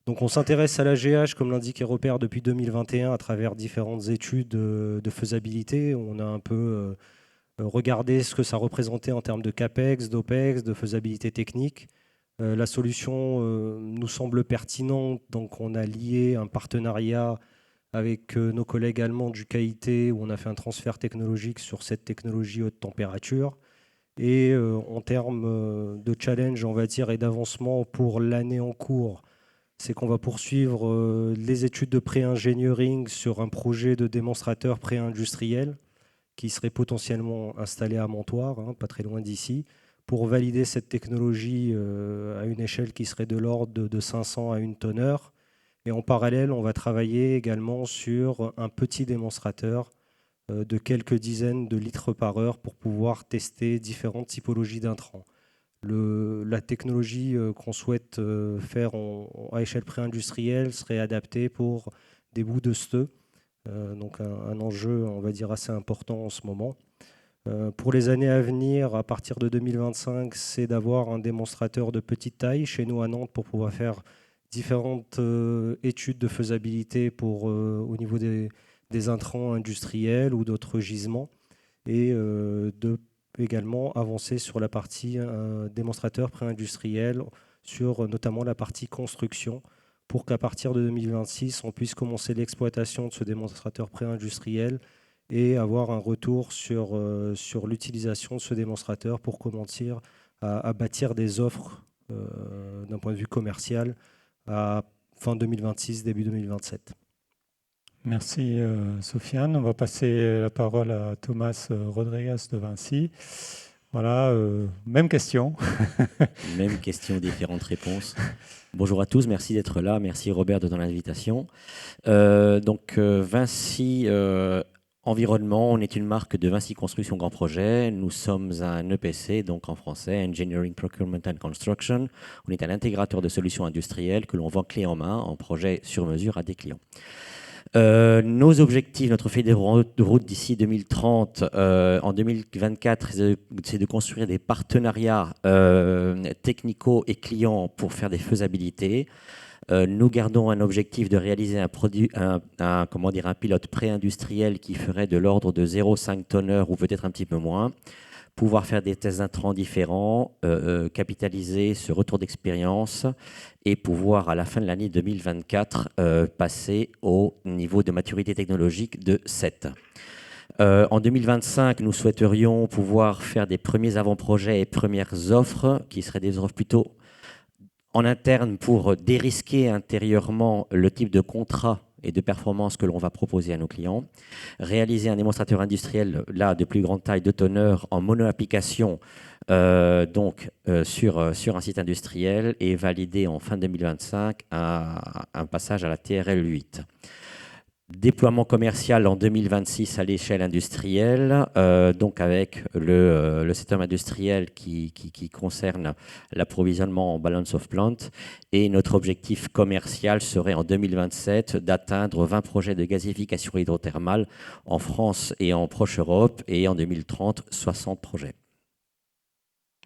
Donc on s'intéresse à la GH, comme l'indique Aéropère, depuis 2021 à travers différentes études de faisabilité. On a un peu regardé ce que ça représentait en termes de CAPEX, d'OPEX, de faisabilité technique. La solution nous semble pertinente, donc on a lié un partenariat avec nos collègues allemands du KIT, où on a fait un transfert technologique sur cette technologie haute température. Et en termes de challenge, on va dire, et d'avancement pour l'année en cours, c'est qu'on va poursuivre les études de pré-engineering sur un projet de démonstrateur pré-industriel qui serait potentiellement installé à Montoire, pas très loin d'ici, pour valider cette technologie à une échelle qui serait de l'ordre de 500 à 1 tonneur. Et en parallèle, on va travailler également sur un petit démonstrateur de quelques dizaines de litres par heure pour pouvoir tester différentes typologies d'intrants. La technologie qu'on souhaite faire à échelle pré-industrielle serait adaptée pour des bouts de STE, donc un enjeu, on va dire, assez important en ce moment. Pour les années à venir, à partir de 2025, c'est d'avoir un démonstrateur de petite taille chez nous à Nantes pour pouvoir faire différentes études de faisabilité au niveau des intrants industriels ou d'autres gisements, et également avancer sur la partie démonstrateur pré-industriel, sur notamment la partie construction, pour qu'à partir de 2026, on puisse commencer l'exploitation de ce démonstrateur pré-industriel et avoir un retour sur l'utilisation de ce démonstrateur pour commencer à bâtir des offres d'un point de vue commercial à fin 2026, début 2027. Merci Sofiane. On va passer la parole à Thomas Rodriguez de Vinci. Voilà, même question. Même question, différentes réponses. Bonjour à tous, merci d'être là. Merci Robert de ton invitation. Vinci Environnement, on est une marque de Vinci Construction Grand Projet. Nous sommes un EPC, donc en français, Engineering, Procurement and Construction. On est un intégrateur de solutions industrielles que l'on vend clé en main en projet sur mesure à des clients. Nos objectifs, notre feuille de route d'ici 2030, en 2024, c'est de construire des partenariats technico et clients pour faire des faisabilités. Nous gardons un objectif de réaliser un pilote pré-industriel qui ferait de l'ordre de 0,5 tonneur ou peut-être un petit peu moins. Pouvoir faire des tests d'intrants différents, capitaliser ce retour d'expérience et pouvoir, à la fin de l'année 2024, passer au niveau de maturité technologique de 7. En 2025, nous souhaiterions pouvoir faire des premiers avant-projets et premières offres, qui seraient des offres plutôt en interne pour dérisquer intérieurement le type de contrat et de performance que l'on va proposer à nos clients. Réaliser un démonstrateur industriel là, de plus grande taille, de tonneur, en mono-application, sur un site industriel, et valider en fin 2025 un passage à la TRL 8. Déploiement commercial en 2026 à l'échelle industrielle, donc avec le setup industriel qui concerne l'approvisionnement en balance of plant. Et notre objectif commercial serait en 2027 d'atteindre 20 projets de gasification hydrothermale en France et en proche Europe, et en 2030, 60 projets.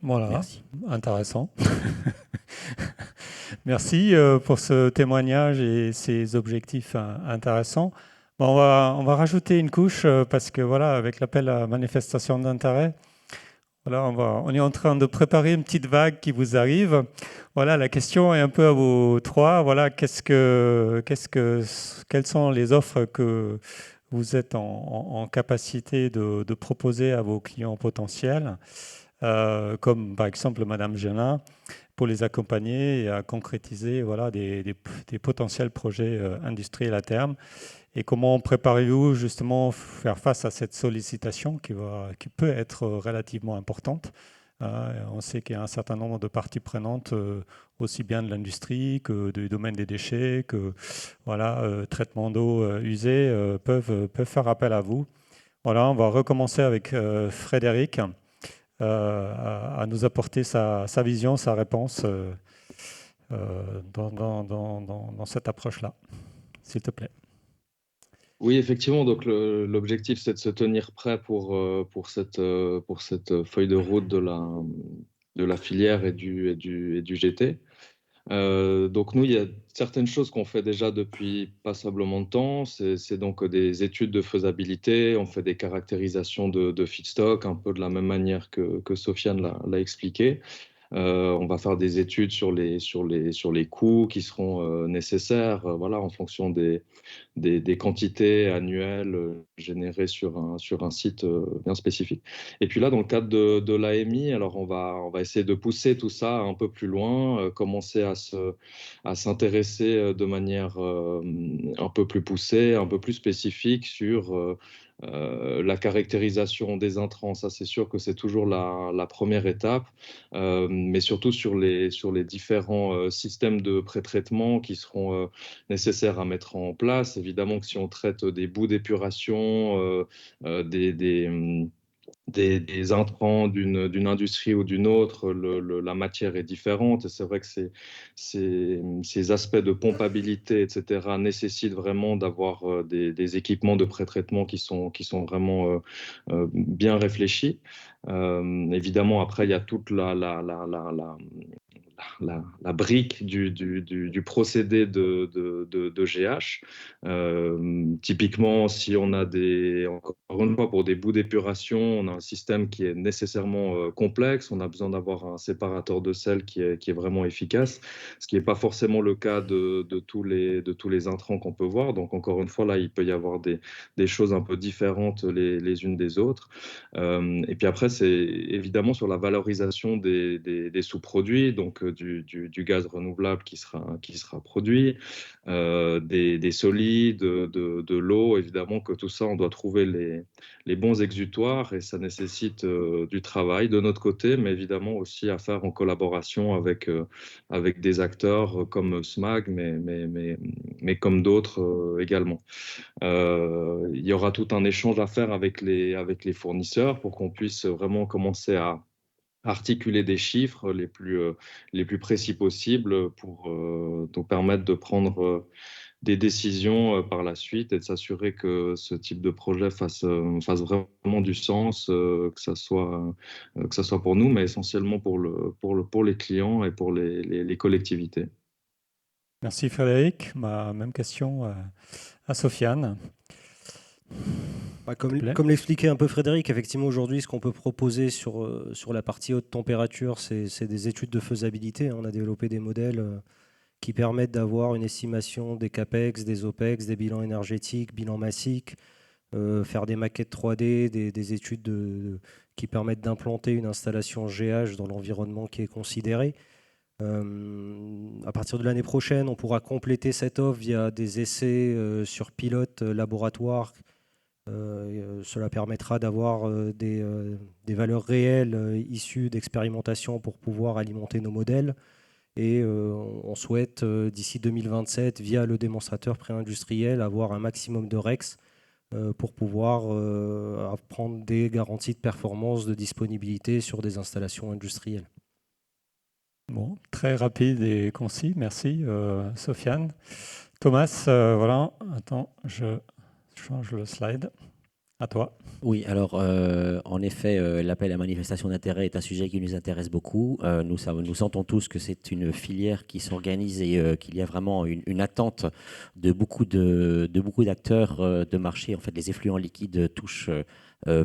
Voilà, Merci. intéressant. Merci pour ce témoignage et ces objectifs intéressants. Bon, on va rajouter une couche parce que voilà, avec l'appel à manifestation d'intérêt, voilà, on est en train de préparer une petite vague qui vous arrive. Voilà, la question est un peu à vous trois. Voilà, quelles sont les offres que vous êtes en capacité de proposer à vos clients potentiels, comme par exemple Madame Gelin, pour les accompagner et à concrétiser voilà, des potentiels projets industriels à terme. Et comment préparez-vous justement faire face à cette sollicitation qui peut être relativement importante? On sait qu'il y a un certain nombre de parties prenantes, aussi bien de l'industrie que du domaine des déchets, que voilà, traitement d'eau usée, peuvent faire appel à vous. Voilà, on va recommencer avec Frédéric à nous apporter sa vision, sa réponse dans cette approche-là, s'il te plaît. Oui, effectivement, donc l'objectif, c'est de se tenir prêt pour cette feuille de route de la filière et du GT. Donc nous, il y a certaines choses qu'on fait déjà depuis passablement de temps. C'est donc des études de faisabilité, on fait des caractérisations de feedstock, un peu de la même manière que Sofiane l'a expliqué. On va faire des études sur les coûts qui seront nécessaires, voilà, en fonction des quantités annuelles générées sur un site bien spécifique. Et puis là, dans le cadre de l'AMI, alors on va essayer de pousser tout ça un peu plus loin, commencer à s'intéresser de manière un peu plus poussée, un peu plus spécifique sur la caractérisation des intrants. Ça, c'est sûr que c'est toujours la première étape, mais surtout sur les différents systèmes de pré-traitement qui seront nécessaires à mettre en place. Évidemment que si on traite des bouts d'épuration, des intrants d'une industrie ou d'une autre, la matière est différente. Et c'est vrai que ces aspects de pompabilité, etc., nécessitent vraiment d'avoir des équipements de pré-traitement qui sont vraiment bien réfléchis. Évidemment, après, il y a toute la brique du procédé de GH. Typiquement, si on a encore une fois, pour des bouts d'épuration, on a un système qui est nécessairement complexe. On a besoin d'avoir un séparateur de sel qui est vraiment efficace, ce qui n'est pas forcément le cas de tous les intrants qu'on peut voir. Donc, encore une fois, là, il peut y avoir des choses un peu différentes les unes des autres. Et puis après, c'est évidemment sur la valorisation des sous-produits, donc du gaz renouvelable qui sera produit, des solides, de l'eau. Évidemment que tout ça, on doit trouver les bons exutoires et ça nécessite du travail de notre côté, mais évidemment aussi à faire en collaboration avec des acteurs comme SMAG, mais comme d'autres également. Il y aura tout un échange à faire avec les fournisseurs pour qu'on puisse vraiment commencer à articuler des chiffres les plus précis possibles pour nous permettre de prendre des décisions par la suite et de s'assurer que ce type de projet fasse vraiment du sens, que ça soit pour nous, mais essentiellement pour les clients et pour les collectivités. Merci Frédéric. Même question à Sofiane. Comme l'expliquait un peu Frédéric, effectivement aujourd'hui ce qu'on peut proposer sur la partie haute température, c'est des études de faisabilité. On a développé des modèles qui permettent d'avoir une estimation des CAPEX, des OPEX, des bilans énergétiques, bilans massiques, faire des maquettes 3D, des études qui permettent d'implanter une installation GH dans l'environnement qui est considéré. À partir de l'année prochaine, on pourra compléter cette offre via des essais sur pilote laboratoire. Cela permettra d'avoir des valeurs réelles issues d'expérimentation pour pouvoir alimenter nos modèles. Et on souhaite, d'ici 2027, via le démonstrateur pré-industriel, avoir un maximum de REX pour pouvoir prendre des garanties de performance, de disponibilité sur des installations industrielles. Bon, très rapide et concis, merci Sofiane. Thomas, voilà, attends, je change le slide. À toi. Oui, alors en effet, l'appel à manifestation d'intérêt est un sujet qui nous intéresse beaucoup. Nous sentons tous que c'est une filière qui s'organise et qu'il y a vraiment une attente de beaucoup d'acteurs de marché. En fait, les effluents liquides touchent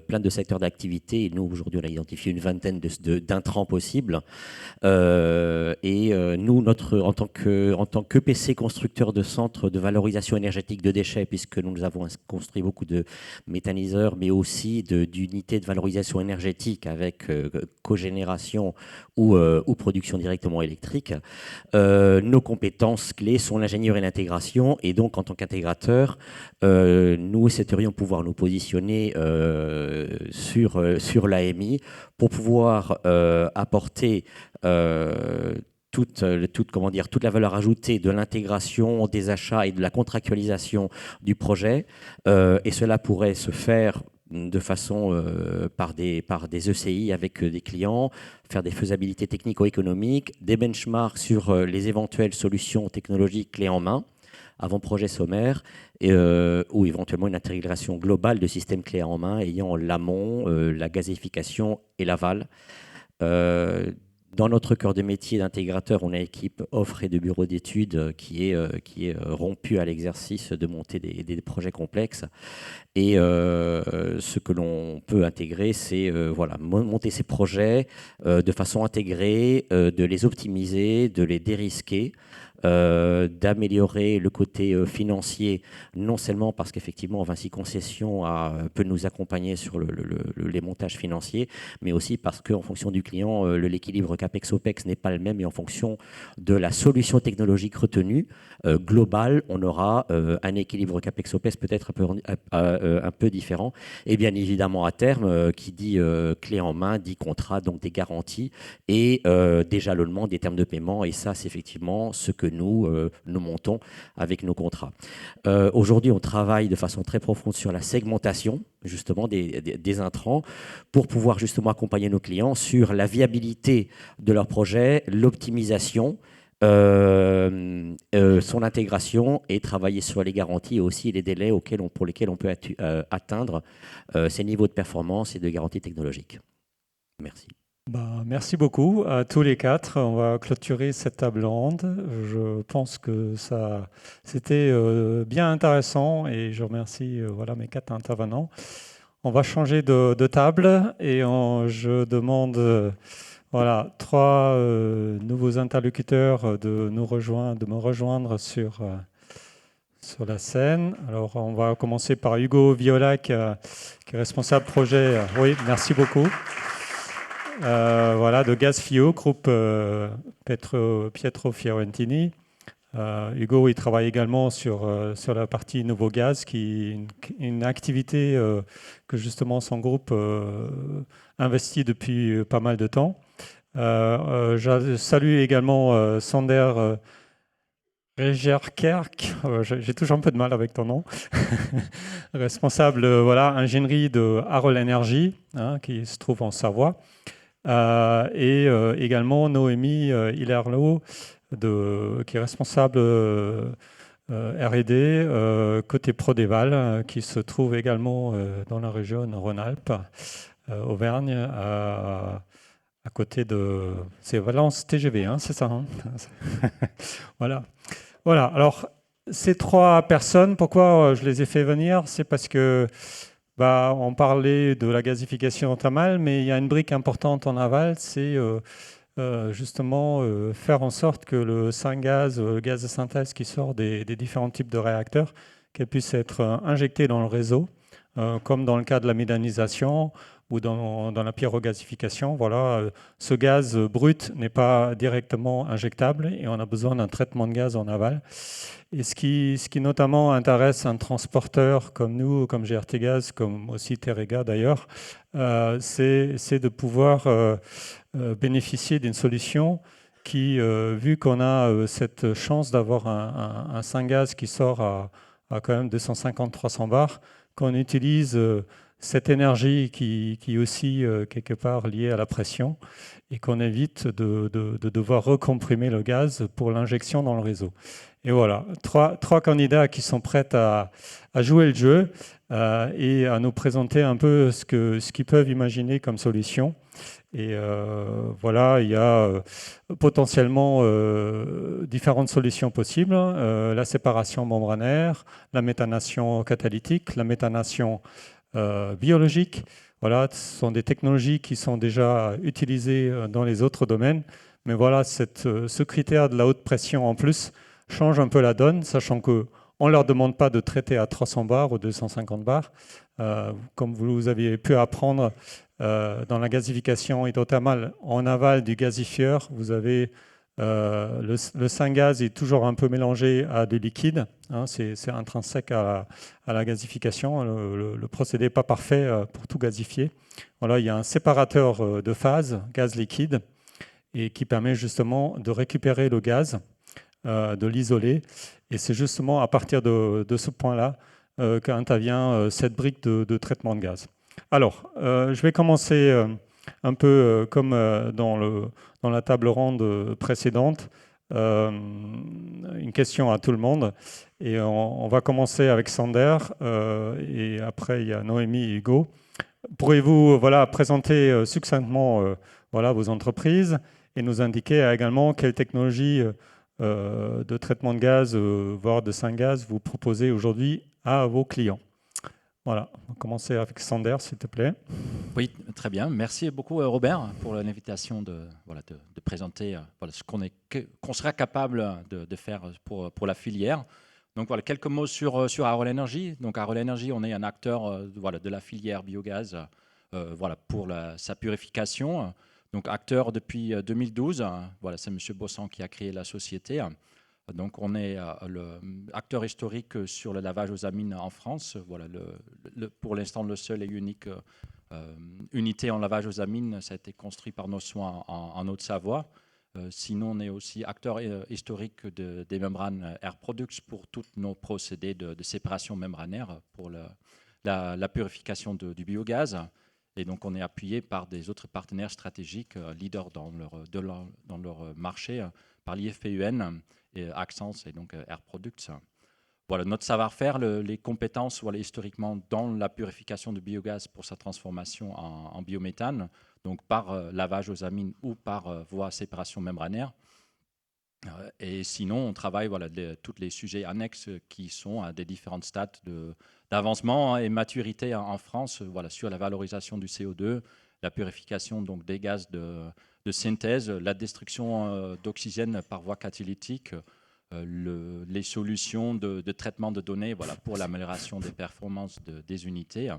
plein de secteurs d'activité. Et nous, aujourd'hui, on a identifié une vingtaine d'intrants possibles. Nous, en tant qu'EPC constructeur de centres de valorisation énergétique de déchets, puisque nous avons construit beaucoup de méthaniseurs, mais aussi d'unités de valorisation énergétique avec cogénération ou production directement électrique, nos compétences clés sont l'ingénierie et l'intégration. Et donc, en tant qu'intégrateur, nous souhaiterions pouvoir nous positionner sur l'AMI pour pouvoir apporter toute la valeur ajoutée de l'intégration, des achats et de la contractualisation du projet. Et cela pourrait se faire de façon par des ECI avec des clients, faire des faisabilités technico-économiques, des benchmarks sur les éventuelles solutions technologiques clés en main, avant-projet sommaire, ou éventuellement une intégration globale de systèmes clés en main ayant l'amont, la gazéification et l'aval. Dans notre cœur de métier d'intégrateur, on a une équipe offre et de bureau d'études qui est rompue à l'exercice de monter des projets complexes. Et ce que l'on peut intégrer, c'est monter ces projets de façon intégrée, de les optimiser, de les dérisquer, d'améliorer le côté financier, non seulement parce qu'effectivement Vinci Concessions peut nous accompagner sur les montages financiers, mais aussi parce qu'en fonction du client, l'équilibre CAPEX-OPEX n'est pas le même, et en fonction de la solution technologique retenue globale, on aura un équilibre CAPEX-OPEX peut-être un peu différent. Et bien évidemment, à terme, qui dit clé en main, dit contrat, donc des garanties et des jalonnements, des termes de paiement. Et ça, c'est effectivement ce que nous montons avec nos contrats. Aujourd'hui, on travaille de façon très profonde sur la segmentation justement des intrants pour pouvoir justement accompagner nos clients sur la viabilité de leur projet, l'optimisation, son intégration, et travailler sur les garanties et aussi les délais pour lesquels on peut atteindre ces niveaux de performance et de garantie technologique. Merci. Merci beaucoup à tous les quatre. On va clôturer cette table ronde. Je pense que c'était bien intéressant et je remercie mes quatre intervenants. On va changer de table et je demande trois nouveaux interlocuteurs de me rejoindre sur la scène. Alors, on va commencer par Hugo Viola, qui est responsable projet. Oui, merci beaucoup. De Gasfio, groupe Pietro Fiorentini. Hugo, il travaille également sur la partie Nouveau Gaz, qui est une activité que justement son groupe investit depuis pas mal de temps. Je salue également Sander Regerkerk, j'ai toujours un peu de mal avec ton nom, responsable ingénierie de Harol Energy, qui se trouve en Savoie. Et également Noémie Hilerlo, qui est responsable R&D côté Prodéval, qui se trouve également dans la région Rhône-Alpes, Auvergne, à côté de... C'est Valence TGV, c'est ça, Voilà. Alors, ces trois personnes, pourquoi je les ai fait venir? C'est parce que on parlait de la gazification en thermale, mais il y a une brique importante en aval, c'est justement faire en sorte que le syngaz, le gaz de synthèse qui sort des différents types de réacteurs, qu'elle puisse être injecté dans le réseau, comme dans le cas de la méthanisation ou dans la pyrogasification. Ce gaz brut n'est pas directement injectable et on a besoin d'un traitement de gaz en aval. Et ce qui notamment intéresse un transporteur comme nous, comme GRT Gaz, comme aussi Terega d'ailleurs, c'est de pouvoir bénéficier d'une solution qui, vu qu'on a cette chance d'avoir un Syngaz qui sort à quand même 250-300 bars, qu'on utilise cette énergie qui est aussi quelque part liée à la pression et qu'on évite de devoir recomprimer le gaz pour l'injection dans le réseau. Et voilà, trois candidats qui sont prêts à jouer le jeu et à nous présenter un peu ce qu'ils peuvent imaginer comme solution. Et voilà, il y a potentiellement différentes solutions possibles. La séparation membranaire, la méthanation catalytique, la méthanation biologique. Voilà, ce sont des technologies qui sont déjà utilisées dans les autres domaines. Mais voilà, ce critère de la haute pression en plus change un peu la donne, sachant qu'on ne leur demande pas de traiter à 300 bars ou 250 bars. Comme vous avez pu apprendre, dans la gasification hydrothermale en aval du gazifieur, vous avez le Syngaz est toujours un peu mélangé à du liquide. Hein, c'est intrinsèque à la gasification. Le procédé n'est pas parfait pour tout gazifier. Voilà, il y a un séparateur de phase gaz liquide et qui permet justement de récupérer le gaz, de l'isoler. Et c'est justement à partir de ce point-là qu'intervient cette brique de traitement de gaz. Alors, je vais commencer un peu comme dans la table ronde précédente. Une question à tout le monde. Et on va commencer avec Sander. Et après, il y a Noémie et Hugo. Pourriez-vous présenter succinctement vos entreprises et nous indiquer également quelle technologie de traitement de gaz, voire de Syngaz, vous proposez aujourd'hui à vos clients? Voilà, on va commencer avec Sander, s'il te plaît. Oui, très bien. Merci beaucoup, Robert, pour l'invitation de présenter ce qu'on sera capable de faire pour la filière. Donc, voilà, quelques mots sur Harol Energy. Donc, Harol Energy, on est un acteur de la filière biogaz pour sa purification. Donc, acteur depuis 2012. Voilà, c'est M. Bossan qui a créé la société. Donc, on est l'acteur historique sur le lavage aux amines en France. Voilà, pour l'instant, le seul et unique unité en lavage aux amines, ça a été construit par nos soins en Haute-Savoie. Sinon, on est aussi acteur historique des membranes Air Products pour tous nos procédés de séparation membranaire pour la purification du biogaz. Et donc, on est appuyé par des autres partenaires stratégiques, leaders dans leur marché, par l'IFPUN et Axens et donc Air Products. Voilà, notre savoir-faire, les compétences historiquement dans la purification du biogaz pour sa transformation en biométhane, donc par lavage aux amines ou par voie séparation membranaire. Et sinon, on travaille tous les sujets annexes qui sont à des différents stades d'avancement et maturité en France, sur la valorisation du CO2, la purification donc, des gaz de synthèse, la destruction d'oxygène par voie catalytique, les solutions de traitement de données pour l'amélioration des performances des unités,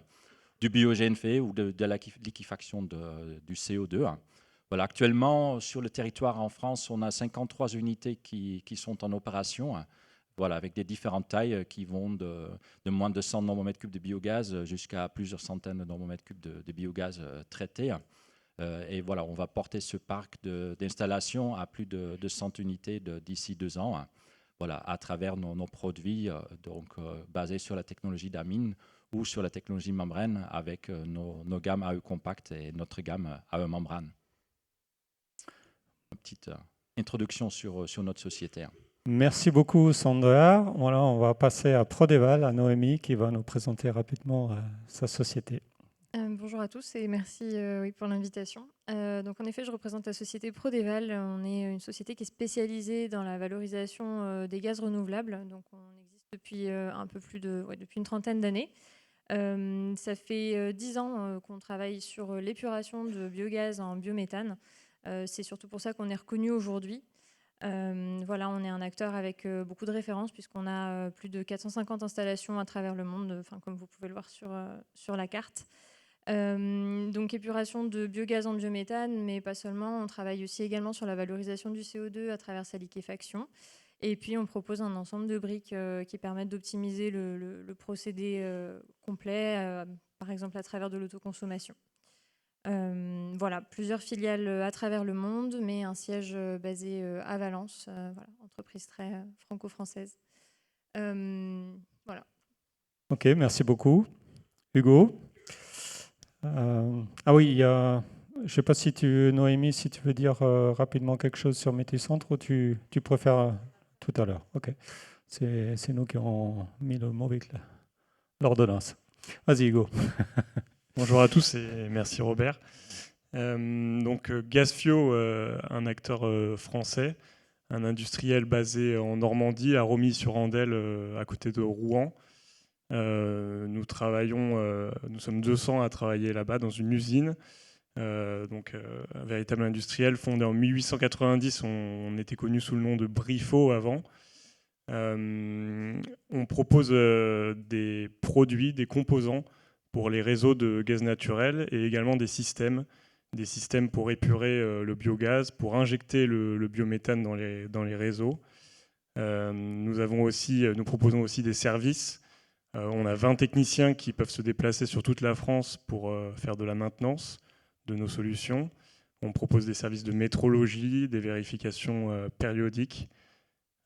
du bio-GNFE ou de la liquéfaction du CO2. Voilà, actuellement, sur le territoire en France, on a 53 unités qui sont en opération, avec des différentes tailles qui vont de moins de 100 normomètres cubes de biogaz jusqu'à plusieurs centaines de normomètres cubes de biogaz traités. Et voilà, on va porter ce parc d'installations à plus de 100 unités d'ici 2 ans, à travers nos produits basés sur la technologie d'amine ou sur la technologie membrane avec nos gammes AE Compact et notre gamme AE Membrane. Une petite introduction sur notre société. Merci beaucoup, Sander. Voilà, on va passer à Prodeval, à Noémie, qui va nous présenter rapidement sa société. Bonjour à tous et merci pour l'invitation. Donc en effet, je représente la société Prodeval. On est une société qui est spécialisée dans la valorisation des gaz renouvelables. Donc on existe depuis depuis une trentaine d'années. Ça fait 10 ans qu'on travaille sur l'épuration de biogaz en biométhane. C'est surtout pour ça qu'on est reconnu aujourd'hui. On est un acteur avec beaucoup de références puisqu'on a plus de 450 installations à travers le monde, comme vous pouvez le voir sur la carte. Donc épuration de biogaz en biométhane, mais pas seulement. On travaille aussi également sur la valorisation du CO2 à travers sa liquéfaction. Et puis on propose un ensemble de briques qui permettent d'optimiser le procédé complet, par exemple à travers de l'autoconsommation. Voilà, plusieurs filiales à travers le monde, mais un siège basé à Valence, voilà, entreprise très franco-française. Voilà. Ok, merci beaucoup. Hugo? Ah oui, je ne sais pas si Noémie, si tu veux dire rapidement quelque chose sur Méticentre ou tu préfères tout à l'heure. Ok, c'est nous qui avons mis le mot avec l'ordonnance. Vas-y, Hugo. Bonjour à tous et merci Robert. Gasfio, un acteur français, un industriel basé en Normandie, à Romilly-sur-Andelle, à côté de Rouen. Nous sommes 200 à travailler là-bas dans une usine. Un véritable industriel fondé en 1890. On était connu sous le nom de Briffaut avant. On propose des produits, des composants pour les réseaux de gaz naturel et également des systèmes pour épurer le biogaz, pour injecter le biométhane dans les réseaux. Nous proposons aussi des services. On a 20 techniciens qui peuvent se déplacer sur toute la France pour faire de la maintenance de nos solutions. On propose des services de métrologie, des vérifications périodiques.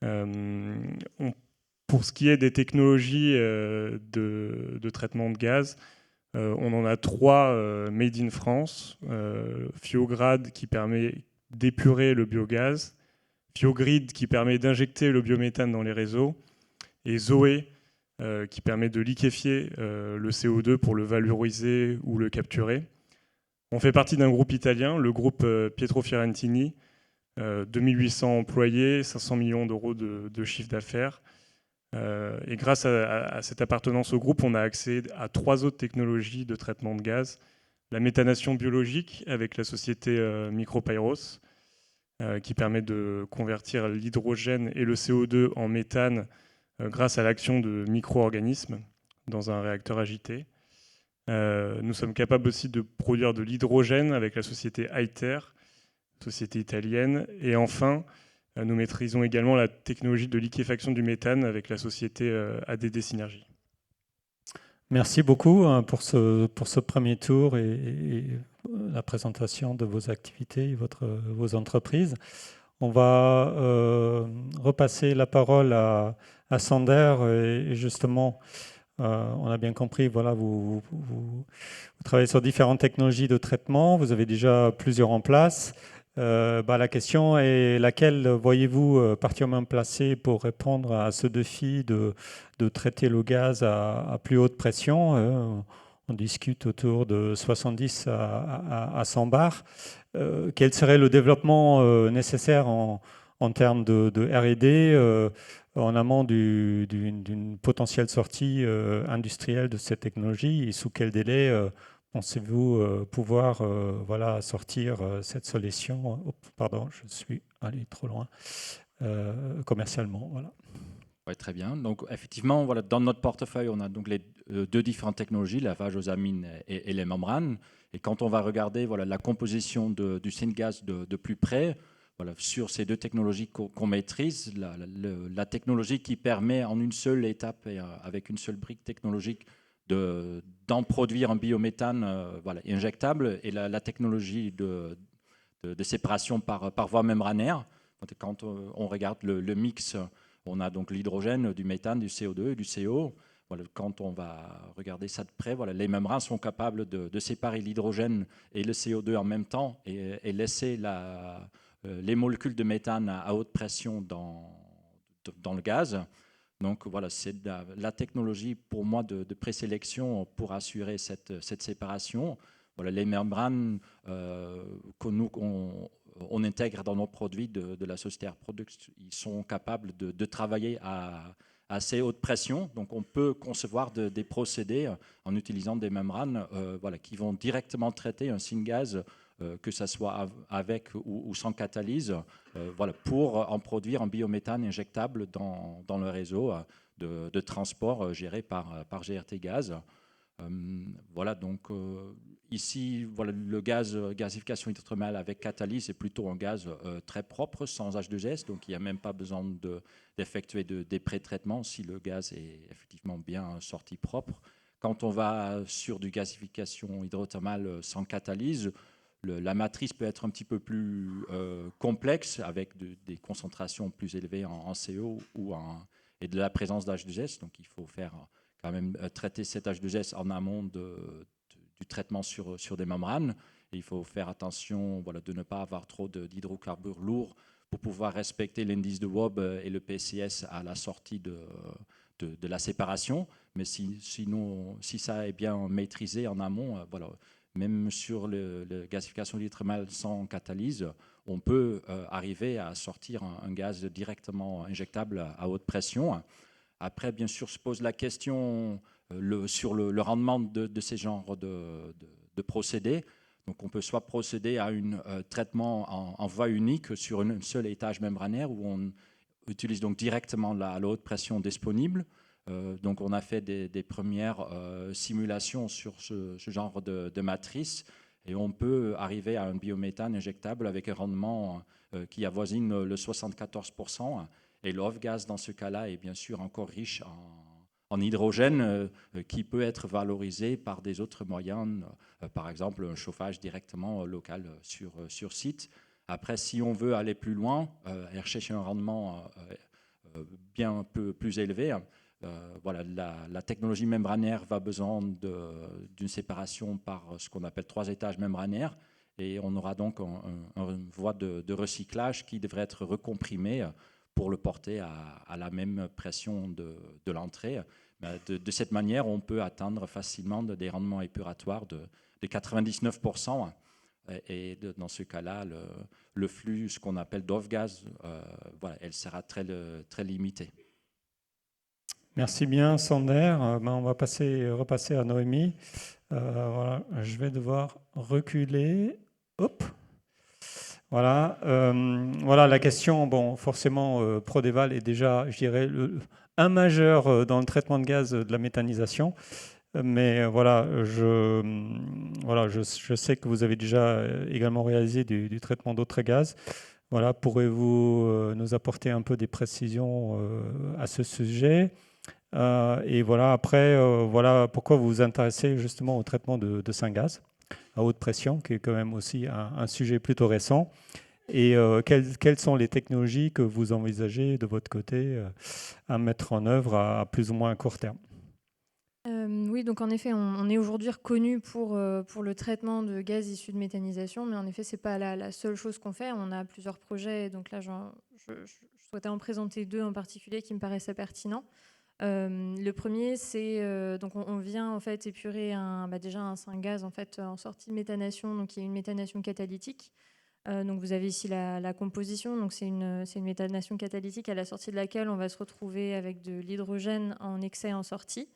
Pour ce qui est des technologies de traitement de gaz, on en a 3 made in France. Fiograd qui permet d'épurer le biogaz, Fiogrid qui permet d'injecter le biométhane dans les réseaux, et Zoé qui permet de liquéfier le CO2 pour le valoriser ou le capturer. On fait partie d'un groupe italien, le groupe Pietro Fiorentini, 2800 employés, 500 millions d'euros de chiffre d'affaires. Et grâce à cette appartenance au groupe, on a accès à 3 autres technologies de traitement de gaz. La méthanation biologique avec la société Micropyros, qui permet de convertir l'hydrogène et le CO2 en méthane grâce à l'action de micro-organismes dans un réacteur agité. Nous sommes capables aussi de produire de l'hydrogène avec la société ITER, société italienne. Et enfin, nous maîtrisons également la technologie de liquéfaction du méthane avec la société ADD Synergie. Merci beaucoup pour ce premier tour et la présentation de vos activités et vos entreprises. On va repasser la parole à Sander et justement, on a bien compris, voilà, vous travaillez sur différentes technologies de traitement, vous avez déjà plusieurs en place. La question est laquelle voyez-vous particulièrement placée pour répondre à ce défi de traiter le gaz à plus haute pression? On discute autour de 70 à 100 bars. Quel serait le développement nécessaire en termes de R&D en amont d'une potentielle sortie industrielle de cette technologie et sous quel délai pensez-vous pouvoir sortir cette solution pardon, je suis allé trop loin commercialement. Voilà. Ouais, très bien. Donc, effectivement, voilà, dans notre portefeuille, on a donc les 2 différentes technologies, la phage aux amines et les membranes. Et quand on va regarder voilà, la composition du syngas de plus près, voilà, sur ces 2 technologies qu'on maîtrise, la technologie qui permet en une seule étape et avec une seule brique technologique d'en produire un biométhane voilà, injectable, et la technologie de séparation par voie membranaire. Quand on regarde le mix, on a donc l'hydrogène, du méthane, du CO2 et du CO. Voilà, quand on va regarder ça de près, voilà, les membranes sont capables de séparer l'hydrogène et le CO2 en même temps et laisser les molécules de méthane à haute pression dans le gaz. Donc voilà, c'est la technologie pour moi de présélection pour assurer cette séparation. Voilà, les membranes on intègre dans nos produits de la société Air Products, ils sont capables de travailler à assez haute pression. Donc on peut concevoir des procédés en utilisant des membranes voilà, qui vont directement traiter un syngas, que ce soit avec ou sans catalyse, voilà, pour en produire un biométhane injectable dans le réseau de transport géré par GRT Gaz. Voilà, donc ici, voilà, le gasification hydrothermale avec catalyse est plutôt un gaz très propre, sans H2S, donc il n'y a même pas besoin d'effectuer des pré-traitements si le gaz est effectivement bien sorti propre. quand on va sur du gazification hydrothermale sans catalyse, la matrice peut être un petit peu plus complexe avec des concentrations plus élevées en CO et de la présence d'H2S. Donc il faut faire quand même traiter cet H2S en amont du traitement sur des membranes. Et il faut faire attention de ne pas avoir trop d'hydrocarbures lourds pour pouvoir respecter l'indice de Wob et le PCS à la sortie de la séparation. Mais sinon, si ça est bien maîtrisé en amont, même sur la gasification hydrothermale sans catalyse, on peut arriver à sortir un gaz directement injectable à haute pression. Après, bien sûr, se pose la question sur le rendement de ces genres de procédés. Donc, on peut soit procéder à un traitement en voie unique sur un seul étage membranaire où on utilise donc directement la haute pression disponible. Donc, on a fait des premières simulations sur ce genre de matrice et on peut arriver à un biométhane injectable avec un rendement qui avoisine le 74%. Et l'off-gas, dans ce cas-là, est bien sûr encore riche en hydrogène qui peut être valorisé par des autres moyens, par exemple un chauffage directement local sur site. Après, si on veut aller plus loin et rechercher un rendement bien plus élevé, la technologie membranaire va besoin d'une séparation par ce qu'on appelle 3 étages membranaires et on aura donc une voie de recyclage qui devrait être recomprimée pour le porter à la même pression de l'entrée. De cette manière, on peut atteindre facilement des rendements épuratoires de 99%. Et dans ce cas-là, le flux, ce qu'on appelle d'off-gaz, elle sera très limitée. Merci bien, Sander. On va repasser à Noémie. Voilà, je vais devoir reculer. Hop. Voilà, voilà la question. Bon, forcément, Prodeval est déjà, je dirais, un majeur dans le traitement de gaz de la méthanisation. Mais voilà, je sais que vous avez déjà également réalisé du traitement d'autres gaz. Voilà, pourrez-vous nous apporter un peu des précisions à ce sujet? Et voilà, après, voilà pourquoi vous vous intéressez justement au traitement de Syngaz à haute pression, qui est quand même aussi un sujet plutôt récent. Et quelles sont les technologies que vous envisagez de votre côté à mettre en œuvre à plus ou moins court terme? Oui, donc en effet, on est aujourd'hui reconnu pour le traitement de gaz issus de méthanisation, mais en effet, ce n'est pas la seule chose qu'on fait. On a plusieurs projets, donc là, je souhaitais en présenter 2 en particulier qui me paraissaient pertinents. Le premier, c'est donc on vient en fait épurer déjà un Syngaz en fait en sortie de méthanation, donc il y a une méthanation catalytique. Donc vous avez ici la composition, donc c'est une méthanation catalytique à la sortie de laquelle on va se retrouver avec de l'hydrogène en excès en sortie.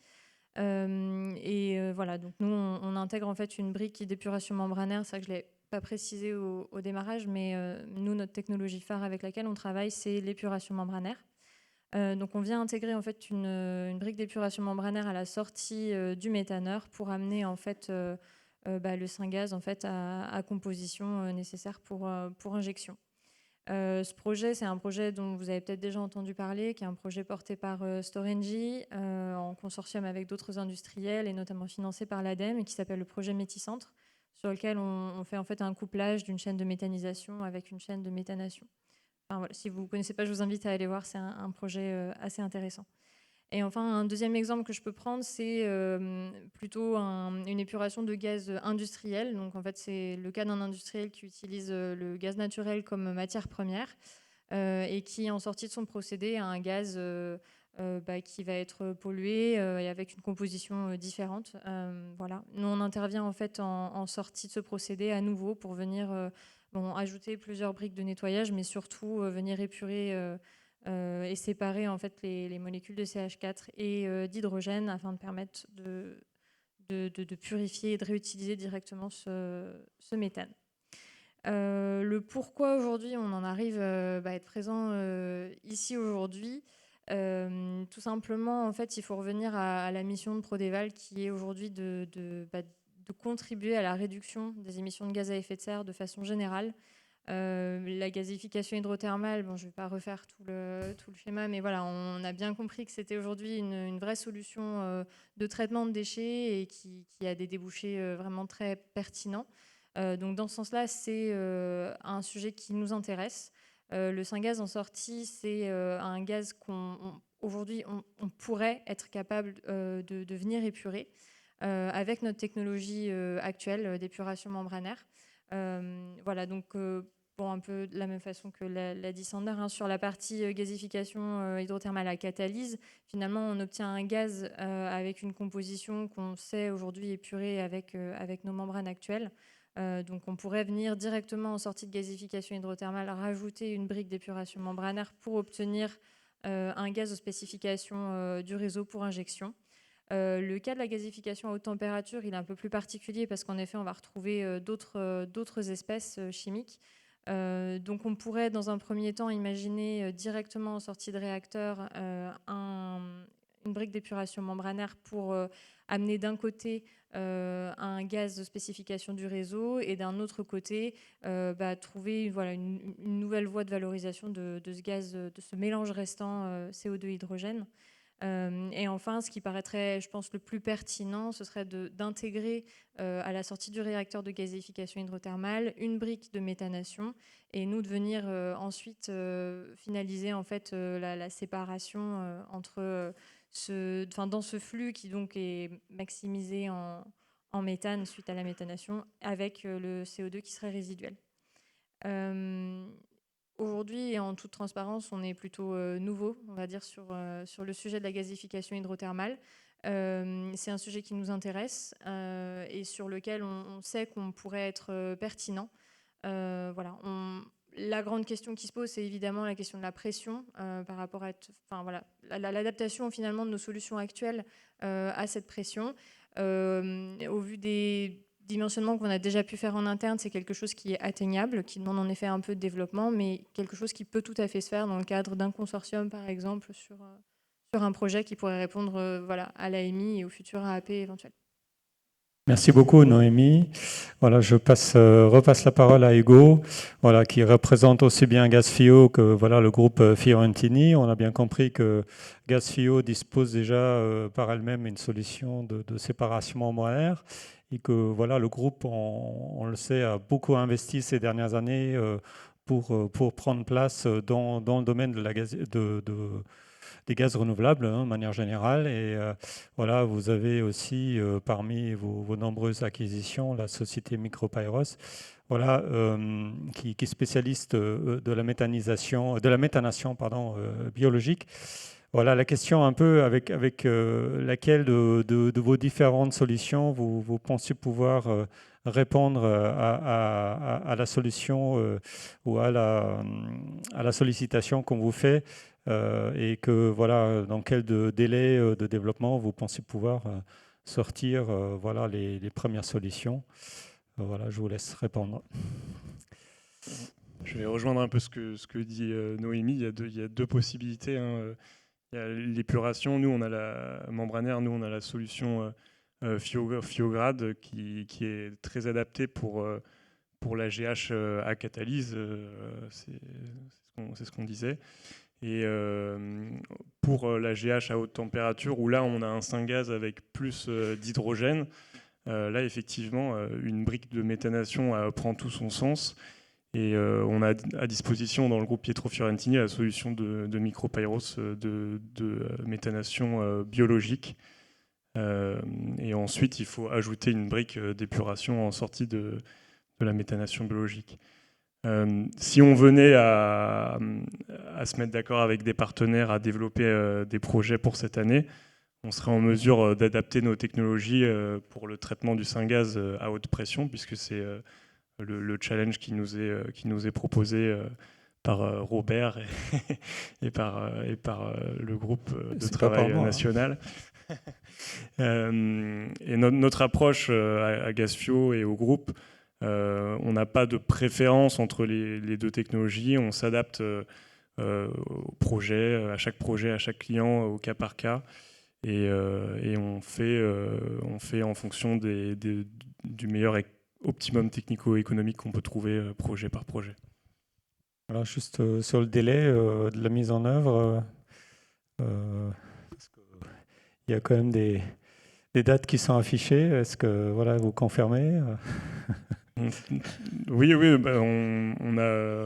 Voilà, donc nous on intègre en fait une brique d'épuration membranaire, c'est ça que je l'ai pas précisé au démarrage, mais nous notre technologie phare avec laquelle on travaille, c'est l'épuration membranaire. Donc on vient intégrer en fait une brique d'épuration membranaire à la sortie du méthaneur pour amener en fait le Syngaz en fait à composition nécessaire pour injection. Ce projet, c'est un projet dont vous avez peut-être déjà entendu parler, qui est un projet porté par Storengy en consortium avec d'autres industriels et notamment financé par l'ADEME et qui s'appelle le projet Méticentre, sur lequel on fait en fait un couplage d'une chaîne de méthanisation avec une chaîne de méthanation. Enfin, voilà, si vous ne connaissez pas, je vous invite à aller voir, c'est un projet assez intéressant. Et enfin, un deuxième exemple que je peux prendre, c'est plutôt une épuration de gaz industriel. Donc, en fait, c'est le cas d'un industriel qui utilise le gaz naturel comme matière première et qui, en sortie de son procédé, a un gaz qui va être pollué et avec une composition différente. Voilà. Nous, on intervient en fait en sortie de ce procédé à nouveau pour venir ajouter plusieurs briques de nettoyage, mais surtout venir épurer et séparer en fait les molécules de CH4 et d'hydrogène afin de permettre de purifier et de réutiliser directement ce méthane. Le pourquoi aujourd'hui on en arrive à être présent ici aujourd'hui, tout simplement en fait il faut revenir à la mission de Prodeval qui est aujourd'hui de contribuer à la réduction des émissions de gaz à effet de serre de façon générale. La gasification hydrothermale, bon, je ne vais pas refaire tout le schéma, mais voilà, on a bien compris que c'était aujourd'hui une vraie solution de traitement de déchets et qui a des débouchés vraiment très pertinents. Donc dans ce sens-là, c'est un sujet qui nous intéresse. Le syngas en sortie, c'est un gaz qu'aujourd'hui on pourrait être capable de venir épurer avec notre technologie actuelle d'épuration membranaire. Voilà, donc bon, un peu de la même façon que l'a dit Sander, hein, sur la partie gasification hydrothermale à catalyse, finalement on obtient un gaz avec une composition qu'on sait aujourd'hui épurer avec nos membranes actuelles. Donc on pourrait venir directement en sortie de gasification hydrothermale rajouter une brique d'épuration membranaire pour obtenir un gaz aux spécifications du réseau pour injection. Le cas de la gasification à haute température, il est un peu plus particulier parce qu'en effet, on va retrouver d'autres espèces chimiques. Donc on pourrait, dans un premier temps, imaginer directement en sortie de réacteur une brique d'épuration membranaire pour amener d'un côté un gaz de spécification du réseau et d'un autre côté trouver une nouvelle voie de valorisation de ce gaz, de ce mélange restant CO2 hydrogène. Et enfin, ce qui paraîtrait, je pense, le plus pertinent, ce serait d'intégrer à la sortie du réacteur de gasification hydrothermale une brique de méthanation et nous de venir ensuite finaliser en fait la séparation entre dans ce flux qui donc est maximisé en méthane suite à la méthanation avec le CO2 qui serait résiduel. Aujourd'hui, et en toute transparence, on est plutôt nouveau, on va dire, sur le sujet de la gasification hydrothermale. C'est un sujet qui nous intéresse et sur lequel on sait qu'on pourrait être pertinent. Voilà. La grande question qui se pose, c'est évidemment la question de la pression par rapport à l'adaptation finalement de nos solutions actuelles à cette pression. Au vu des dimensionnement qu'on a déjà pu faire en interne, c'est quelque chose qui est atteignable, qui demande en effet un peu de développement, mais quelque chose qui peut tout à fait se faire dans le cadre d'un consortium, par exemple, sur un projet qui pourrait répondre à l'AMI et au futur AAP éventuel. Merci beaucoup, Noémie. Voilà, je repasse la parole à Hugo, voilà, qui représente aussi bien Gasfio que le groupe Fiorentini. On a bien compris que Gasfio dispose déjà par elle-même une solution de séparation membranaire et que le groupe, on le sait, a beaucoup investi ces dernières années pour prendre place dans le domaine des gaz renouvelables, de manière générale. Et vous avez aussi, parmi vos nombreuses acquisitions, la société Micropyros, qui est spécialiste de la méthanation biologique. Voilà la question un peu avec laquelle de vos différentes solutions vous pensez pouvoir répondre à la solution ou à la sollicitation qu'on vous fait et que dans quel délai de développement vous pensez pouvoir sortir les premières solutions. Je vous laisse répondre. Je vais rejoindre un peu ce que dit Noémie. Il y a deux possibilités, hein. Il y a l'épuration, nous on a la membranaire, nous on a la solution Fiograd qui est très adaptée pour la GH à catalyse, c'est ce qu'on disait. Et pour la GH à haute température, où là on a un syngas avec plus d'hydrogène, là effectivement une brique de méthanation prend tout son sens. Et on a à disposition dans le groupe Pietro Fiorentini la solution de Micropyros de méthanation biologique. Et ensuite, il faut ajouter une brique d'épuration en sortie de la méthanation biologique. Si on venait à se mettre d'accord avec des partenaires à développer des projets pour cette année, on serait en mesure d'adapter nos technologies pour le traitement du syngaz à haute pression, puisque c'est le challenge qui nous est proposé par Robert et par le groupe de travail national. Et notre approche à Gasfio et au groupe, on n'a pas de préférence entre les deux technologies. On s'adapte au projet, à chaque client, au cas par cas. Et on fait en fonction du meilleur optimum technico-économique qu'on peut trouver projet par projet. Voilà, juste sur le délai de la mise en œuvre, parce qu'il y a quand même des dates qui sont affichées. Est-ce que voilà, vous confirmez? Oui, on a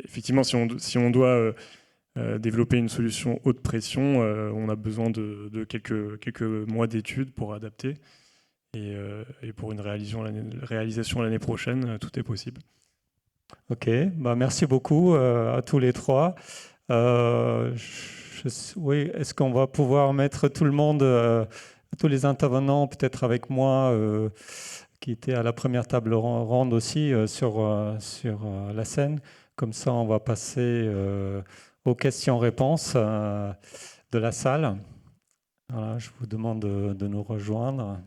effectivement, si on doit développer une solution haute pression, on a besoin de quelques mois d'études pour adapter. Et pour une réalisation l'année prochaine, tout est possible. Ok, merci beaucoup à tous les trois. Oui, est-ce qu'on va pouvoir mettre tout le monde, tous les intervenants, peut-être avec moi, qui étaient à la première table ronde aussi, sur la scène. Comme ça, on va passer aux questions-réponses de la salle. Voilà, je vous demande de nous rejoindre.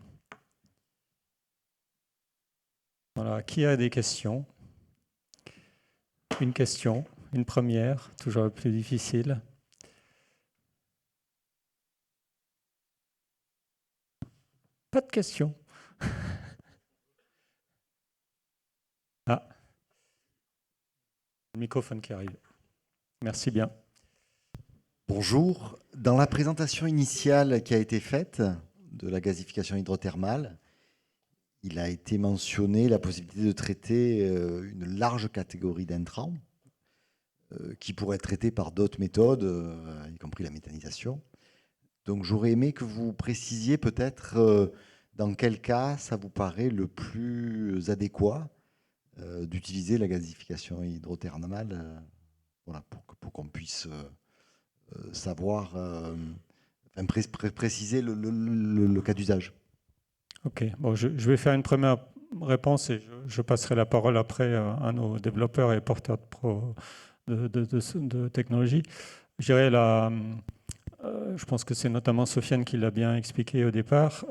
Voilà, qui a des questions? Une question, une première, toujours la plus difficile. Pas de questions. Ah, le microphone qui arrive. Merci bien. Bonjour. Dans la présentation initiale qui a été faite de la gasification hydrothermale, il a été mentionné la possibilité de traiter une large catégorie d'intrants qui pourraient être traités par d'autres méthodes, y compris la méthanisation. Donc j'aurais aimé que vous précisiez peut-être dans quel cas ça vous paraît le plus adéquat d'utiliser la gasification hydrothermale, voilà, pour qu'on puisse savoir, préciser le cas d'usage. Ok, bon, je vais faire une première réponse et je passerai la parole après à nos développeurs et porteurs de technologie. Je dirais je pense que c'est notamment Sofiane qui l'a bien expliqué au départ.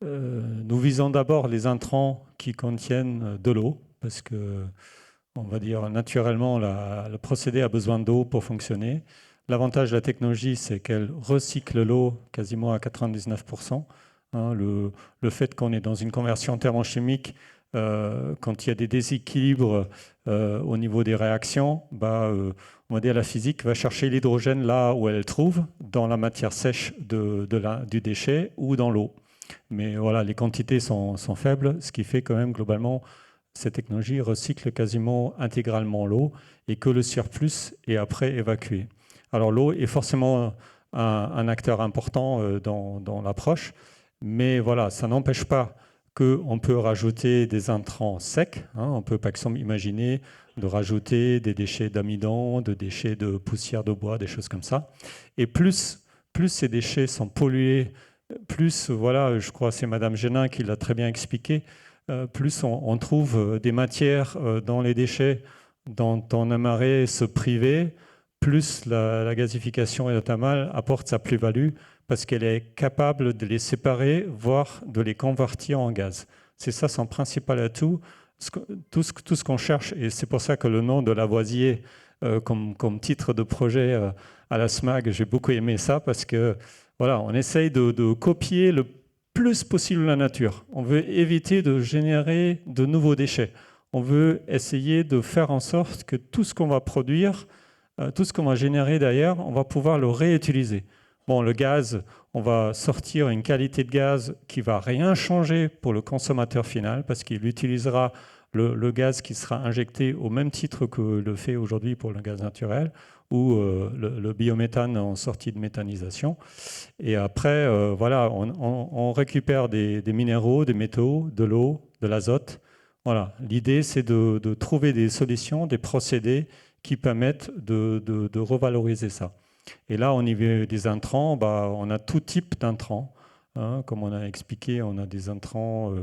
Nous visons d'abord les intrants qui contiennent de l'eau, parce que, on va dire, naturellement, le procédé a besoin d'eau pour fonctionner. L'avantage de la technologie, c'est qu'elle recycle l'eau quasiment à 99%. Hein, le fait qu'on est dans une conversion thermochimique, quand il y a des déséquilibres au niveau des réactions, on va dire la physique va chercher l'hydrogène là où elle le trouve, dans la matière sèche du déchet ou dans l'eau. Mais voilà, les quantités sont faibles, ce qui fait quand même globalement cette technologie recycle quasiment intégralement l'eau et que le surplus est après évacué. Alors l'eau est forcément un acteur important dans l'approche, mais voilà, ça n'empêche pas qu'on peut rajouter des intrants secs. On peut par exemple imaginer de rajouter des déchets d'amidon, des déchets de poussière de bois, des choses comme ça. Et plus ces déchets sont pollués, plus, voilà, je crois que c'est Madame Génin qui l'a très bien expliqué, plus on trouve des matières dans les déchets dont on aimerait se priver, plus la gasification hydrothermale apporte sa plus-value parce qu'elle est capable de les séparer, voire de les convertir en gaz. C'est ça son principal atout. Tout ce qu'on cherche, et c'est pour ça que le nom de Lavoisier comme titre de projet à la SMAG, j'ai beaucoup aimé ça, parce que voilà, on essaye de copier le plus possible la nature. On veut éviter de générer de nouveaux déchets. On veut essayer de faire en sorte que tout ce qu'on va produire, tout ce qu'on va générer d'ailleurs, on va pouvoir le réutiliser. Bon, le gaz, on va sortir une qualité de gaz qui ne va rien changer pour le consommateur final, parce qu'il utilisera le gaz qui sera injecté au même titre que le fait aujourd'hui pour le gaz naturel, ou le biométhane en sortie de méthanisation. Et après, voilà, on récupère des minéraux, des métaux, de l'eau, de l'azote. Voilà. L'idée, c'est de trouver des solutions, des procédés qui permettent de revaloriser ça. Et là, au niveau des intrants, on a tout type d'intrants. Comme on a expliqué, on a des intrants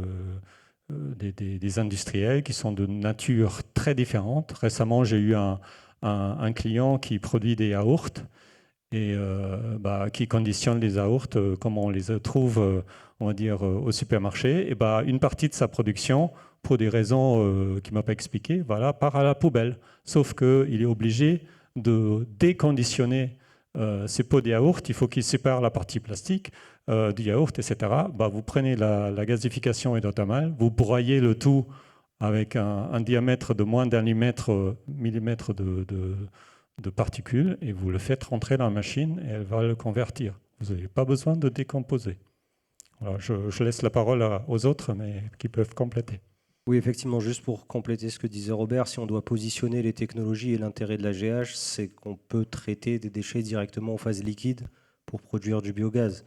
des industriels qui sont de nature très différente. Récemment, j'ai eu un client qui produit des yaourts et qui conditionne les yaourts comme on les trouve, on va dire, au supermarché. Et une partie de sa production, pour des raisons qu'il ne m'a pas expliquées, voilà, part à la poubelle. Sauf qu'il est obligé de déconditionner ces pots de yaourt. Il faut qu'il sépare la partie plastique du yaourt, etc. Vous prenez la gasification hydrothermale, vous broyez le tout avec un diamètre de moins d'1 millimètre de particules, et vous le faites rentrer dans la machine et elle va le convertir. Vous n'avez pas besoin de décomposer. Alors, je laisse la parole aux autres, mais qui peuvent compléter. Oui, effectivement, juste pour compléter ce que disait Robert, si on doit positionner les technologies et l'intérêt de la GH, c'est qu'on peut traiter des déchets directement en phase liquide pour produire du biogaz.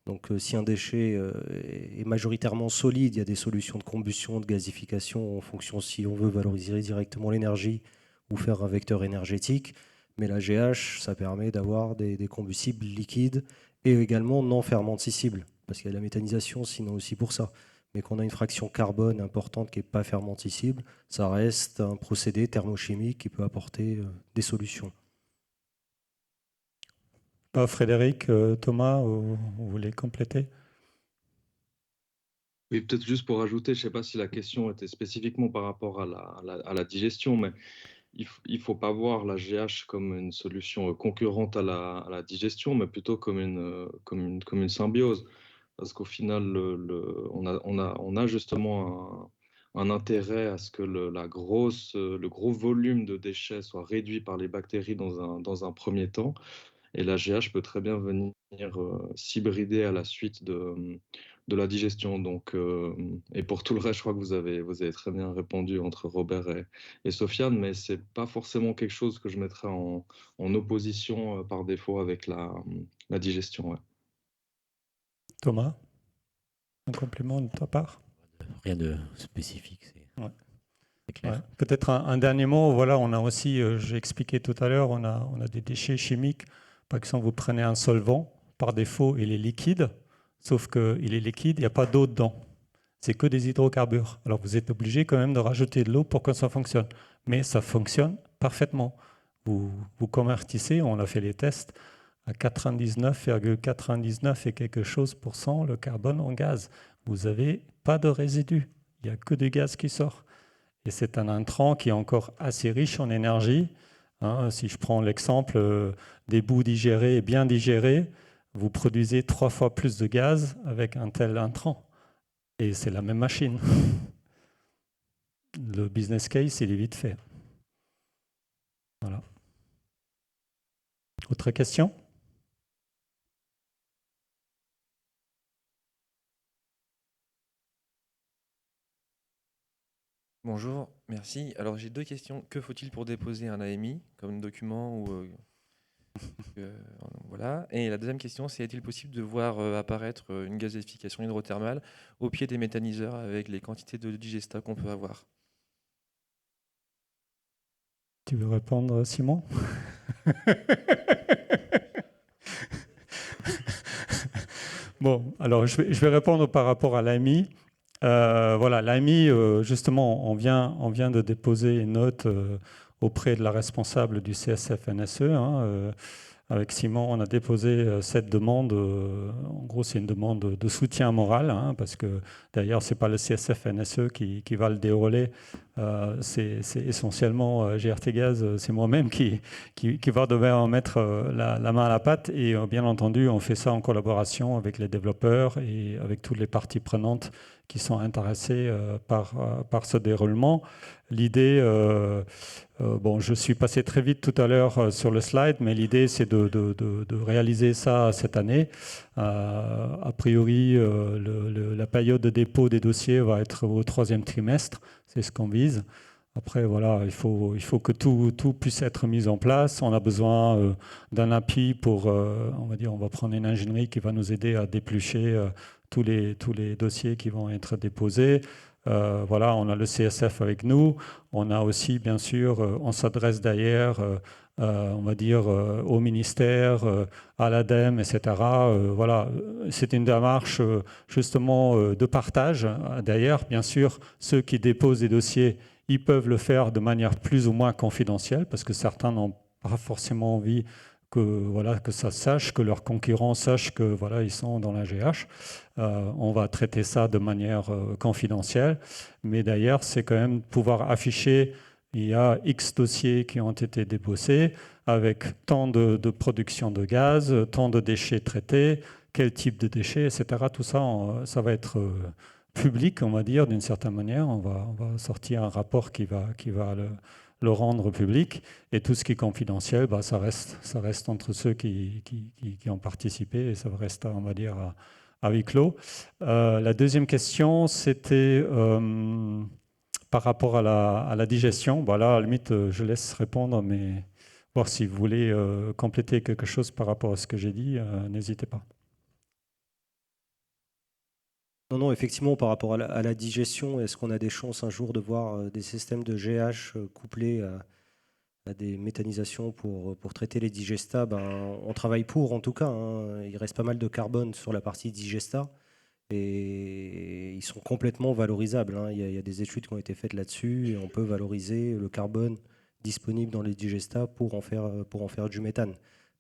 Donc si un déchet est majoritairement solide, il y a des solutions de combustion, de gazification, en fonction si on veut valoriser directement l'énergie ou faire un vecteur énergétique. Mais la GH, ça permet d'avoir des combustibles liquides et également non fermentescibles, parce qu'il y a la méthanisation, sinon aussi pour ça. Mais qu'on a une fraction carbone importante qui n'est pas fermentescible, ça reste un procédé thermochimique qui peut apporter des solutions. Frédéric, Thomas, vous voulez compléter? Oui, peut-être juste pour ajouter, je ne sais pas si la question était spécifiquement par rapport à la digestion, mais il ne faut pas voir la GH comme une solution concurrente à la digestion, mais plutôt comme une symbiose. Parce qu'au final, on a justement un intérêt à ce que le gros volume de déchets soit réduit par les bactéries dans un premier temps. Et la GH peut très bien venir s'hybrider à la suite de la digestion. Donc, et pour tout le reste, je crois que vous avez très bien répondu entre Robert et Sofiane, mais ce n'est pas forcément quelque chose que je mettrais en opposition par défaut avec la digestion. Ouais. Thomas, un complément de ta part? Rien de spécifique, c'est clair. Ouais. Peut-être un dernier mot. Voilà, on a aussi, j'ai expliqué tout à l'heure, on a des déchets chimiques. Par exemple, vous prenez un solvant, par défaut, il est liquide, sauf qu'il est liquide, il n'y a pas d'eau dedans. C'est que des hydrocarbures. Alors vous êtes obligé quand même de rajouter de l'eau pour que ça fonctionne. Mais ça fonctionne parfaitement. Vous convertissez, on a fait les tests, à 99,99 et quelque chose % le carbone en gaz. Vous n'avez pas de résidus. Il n'y a que du gaz qui sort. Et c'est un intrant qui est encore assez riche en énergie. Si je prends l'exemple des boues digérées et bien digérées, vous produisez 3 fois plus de gaz avec un tel intrant. Et c'est la même machine. Le business case, il est vite fait. Voilà. Autre question ? Bonjour, merci. Alors j'ai 2 questions. Que faut-il pour déposer un AMI comme document ou voilà. Et la deuxième question, c'est est-il possible de voir apparaître une gazification hydrothermale au pied des méthaniseurs avec les quantités de digesta qu'on peut avoir? Tu veux répondre, Simon? Bon, alors je vais répondre par rapport à l'AMI. Voilà, l'AMI, justement, on vient de déposer une note auprès de la responsable du CSF-NSE. Avec Simon, on a déposé cette demande. En gros, c'est une demande de soutien moral, parce que d'ailleurs, ce n'est pas le CSF-NSE qui va le dérouler. C'est essentiellement GRT Gaz, c'est moi-même qui va devoir mettre la main à la pâte. Et bien entendu, on fait ça en collaboration avec les développeurs et avec toutes les parties prenantes qui sont intéressés par ce déroulement. L'idée, bon, je suis passé très vite tout à l'heure sur le slide, mais l'idée c'est de réaliser ça cette année. A priori, la période de dépôt des dossiers va être au 3e trimestre, c'est ce qu'on vise. Après, voilà, il faut que tout puisse être mis en place. On a besoin d'un appui pour, on va dire, on va prendre une ingénierie qui va nous aider à déplucher tous les dossiers qui vont être déposés. Voilà, on a le CSF avec nous. On a aussi, bien sûr, on s'adresse d'ailleurs, on va dire, au ministère, à l'ADEME, etc. Voilà, c'est une démarche justement de partage. D'ailleurs, bien sûr, ceux qui déposent des dossiers, ils peuvent le faire de manière plus ou moins confidentielle parce que certains n'ont pas forcément envie que ça sache, que leurs concurrents sachent que voilà, ils sont dans la GH. On va traiter ça de manière confidentielle. Mais d'ailleurs, c'est quand même pouvoir afficher, il y a X dossiers qui ont été déposés avec tant de production de gaz, tant de déchets traités, quel type de déchets, etc. Tout ça, ça va être public, on va dire, d'une certaine manière. On va sortir un rapport qui va le rendre public. Et tout ce qui est confidentiel, ça reste entre ceux qui ont participé et ça reste, on va dire, à huis clos. La deuxième question, c'était par rapport à la digestion. Là, à la limite, je laisse répondre, mais voir si vous voulez compléter quelque chose par rapport à ce que j'ai dit, n'hésitez pas. Non, effectivement, par rapport à la digestion, est-ce qu'on a des chances un jour de voir des systèmes de GH couplés à des méthanisations pour traiter les digestats? On travaille pour, en tout cas. Il reste pas mal de carbone sur la partie digesta et ils sont complètement valorisables. Il y a des études qui ont été faites là-dessus et on peut valoriser le carbone disponible dans les digestats pour en faire du méthane.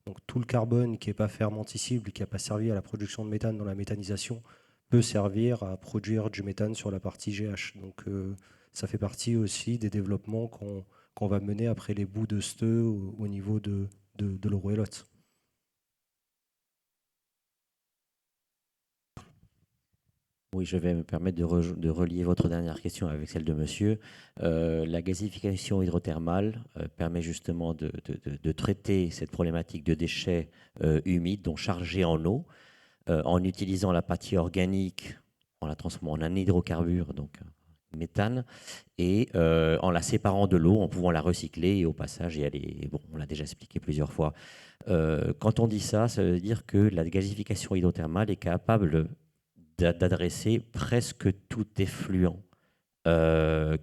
Donc tout le carbone qui n'est pas fermenticible, qui n'a pas servi à la production de méthane dans la méthanisation, peut servir à produire du méthane sur la partie GH. Donc ça fait partie aussi des développements qu'on va mener après les bouts de STE au niveau de l'Euroélote. Oui, je vais me permettre de relier votre dernière question avec celle de monsieur. La gasification hydrothermale permet justement de traiter cette problématique de déchets humides, donc chargés en eau, en utilisant la partie organique, en la transformant en un hydrocarbure, donc méthane, et en la séparant de l'eau, en pouvant la recycler et au passage, on l'a déjà expliqué plusieurs fois. Quand on dit ça, ça veut dire que la gasification hydrothermale est capable d'adresser presque tout effluent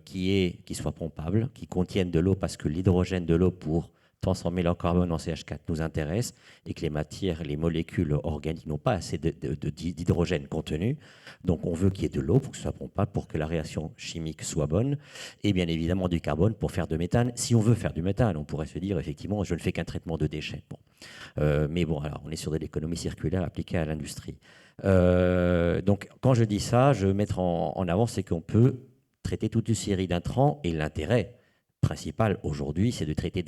qui soit pompable, qui contienne de l'eau, parce que l'hydrogène de l'eau pour transformer leur carbone en CH4 nous intéresse et que les matières, les molécules organiques n'ont pas assez d'hydrogène contenu. Donc on veut qu'il y ait de l'eau pour que ce soit pompable, pour que la réaction chimique soit bonne, et bien évidemment du carbone pour faire de méthane. Si on veut faire du méthane, on pourrait se dire effectivement je ne fais qu'un traitement de déchets. Mais bon, alors on est sur de l'économie circulaire appliquée à l'industrie. Donc quand je dis ça, je veux mettre en avant, c'est qu'on peut traiter toute une série d'intrants, et l'intérêt principal aujourd'hui, c'est de traiter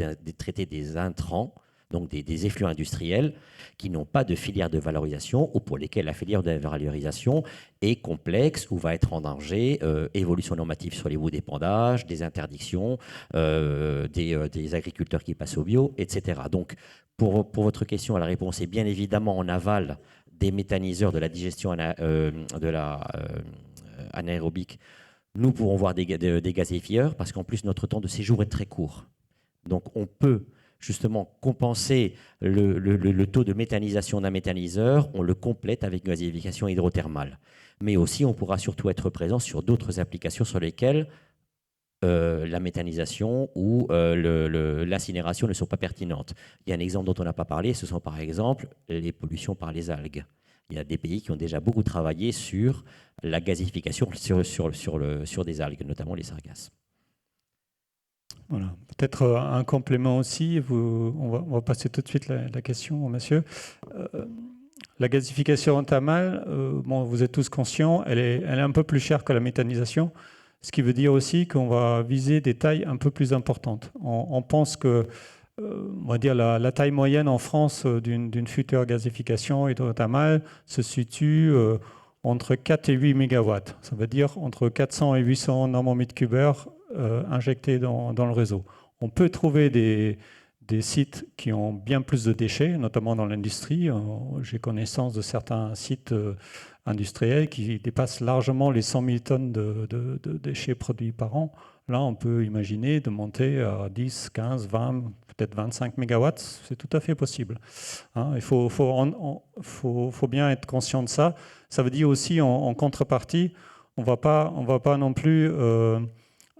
des intrants, donc des effluents industriels qui n'ont pas de filière de valorisation ou pour lesquels la filière de valorisation est complexe ou va être en danger, évolution normative sur les bouts d'épandage, des interdictions, des agriculteurs qui passent au bio, etc. Donc pour votre question, la réponse est bien évidemment en aval des méthaniseurs de la digestion anaérobique. Nous pourrons voir des gazéfieurs parce qu'en plus, notre temps de séjour est très court. Donc, on peut justement compenser le taux de méthanisation d'un méthaniseur, on le complète avec une gazéification hydrothermale. Mais aussi, on pourra surtout être présent sur d'autres applications sur lesquelles la méthanisation ou l'incinération ne sont pas pertinentes. Il y a un exemple dont on n'a pas parlé, ce sont par exemple les pollutions par les algues. Il y a des pays qui ont déjà beaucoup travaillé sur la gasification sur des algues, notamment les sargasses. Voilà. Peut-être un complément aussi. On va passer tout de suite la question au monsieur. La gasification thermale, vous êtes tous conscients, elle est un peu plus chère que la méthanisation, ce qui veut dire aussi qu'on va viser des tailles un peu plus importantes. On pense que on va dire la taille moyenne en France d'une future gasification hydrothermale se situe entre 4 et 8 MW. Ça veut dire entre 400 et 800 normomètres cubes injectés dans le réseau. On peut trouver des sites qui ont bien plus de déchets, notamment dans l'industrie. J'ai connaissance de certains sites industriels qui dépassent largement les 100 000 tonnes de déchets produits par an. Là, on peut imaginer de monter à 10, 15, 20, peut-être 25 MW. C'est tout à fait possible. Il faut bien être conscient de ça. Ça veut dire aussi, en contrepartie, on va pas non plus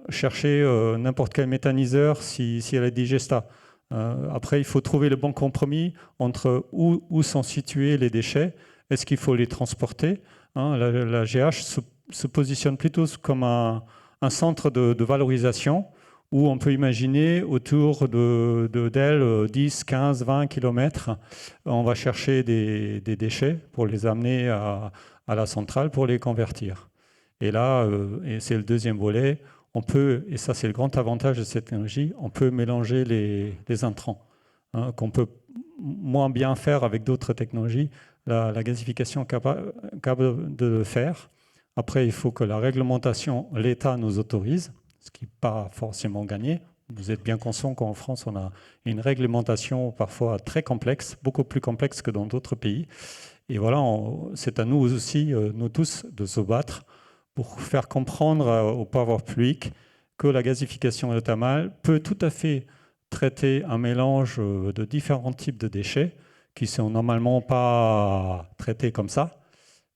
chercher n'importe quel méthaniseur si elle est digesta. Après, il faut trouver le bon compromis entre où sont situés les déchets. Est-ce qu'il faut les transporter? La GH se positionne plutôt comme un centre de valorisation où on peut imaginer autour d'elle 10, 15, 20 km, on va chercher des déchets pour les amener à la centrale pour les convertir. Et là, et c'est le deuxième volet, on peut, et ça c'est le grand avantage de cette technologie, on peut mélanger les intrants, qu'on peut moins bien faire avec d'autres technologies. La gasification est capable de le faire. Après, il faut que la réglementation, l'État nous autorise, ce qui n'est pas forcément gagné. Vous êtes bien conscient qu'en France, on a une réglementation parfois très complexe, beaucoup plus complexe que dans d'autres pays. Et voilà, c'est à nous aussi, nous tous, de se battre pour faire comprendre au pouvoir public que la gasification hydrothermale peut tout à fait traiter un mélange de différents types de déchets qui ne sont normalement pas traités comme ça,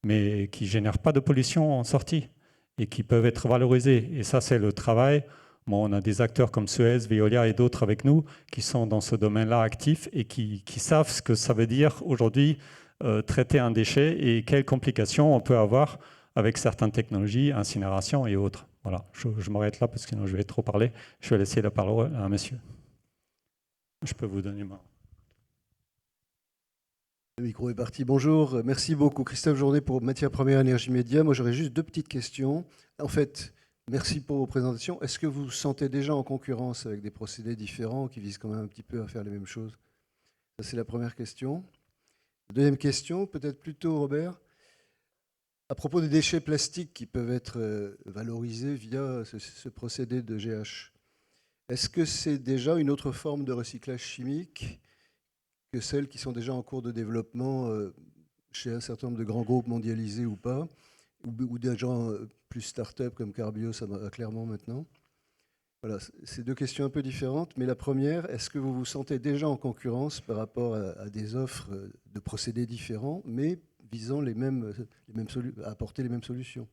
mais qui ne génèrent pas de pollution en sortie et qui peuvent être valorisés. Et ça, c'est le travail. Bon, on a des acteurs comme Suez, Veolia et d'autres avec nous qui sont dans ce domaine-là actifs et qui savent ce que ça veut dire aujourd'hui traiter un déchet et quelles complications on peut avoir avec certaines technologies, incinération et autres. Voilà, je m'arrête là parce que sinon je vais trop parler. Je vais laisser la parole à un monsieur. Je peux vous donner ma... Le micro est parti. Bonjour, merci beaucoup Christophe Journet pour Matières Premières Énergie Média. Moi j'aurais juste deux petites questions. En fait, merci pour vos présentations. Est-ce que vous vous sentez déjà en concurrence avec des procédés différents qui visent quand même un petit peu à faire les mêmes choses? Ça c'est la première question. Deuxième question, peut-être plutôt Robert. À propos des déchets plastiques qui peuvent être valorisés via ce procédé de GH, est-ce que c'est déjà une autre forme de recyclage chimique que celles qui sont déjà en cours de développement chez un certain nombre de grands groupes mondialisés ou pas, ou des gens plus start-up comme Carbio, ça va clairement maintenant? Voilà, c'est deux questions un peu différentes, mais la première, est-ce que vous vous sentez déjà en concurrence par rapport à des offres de procédés différents, mais visant à apporter les mêmes solutions?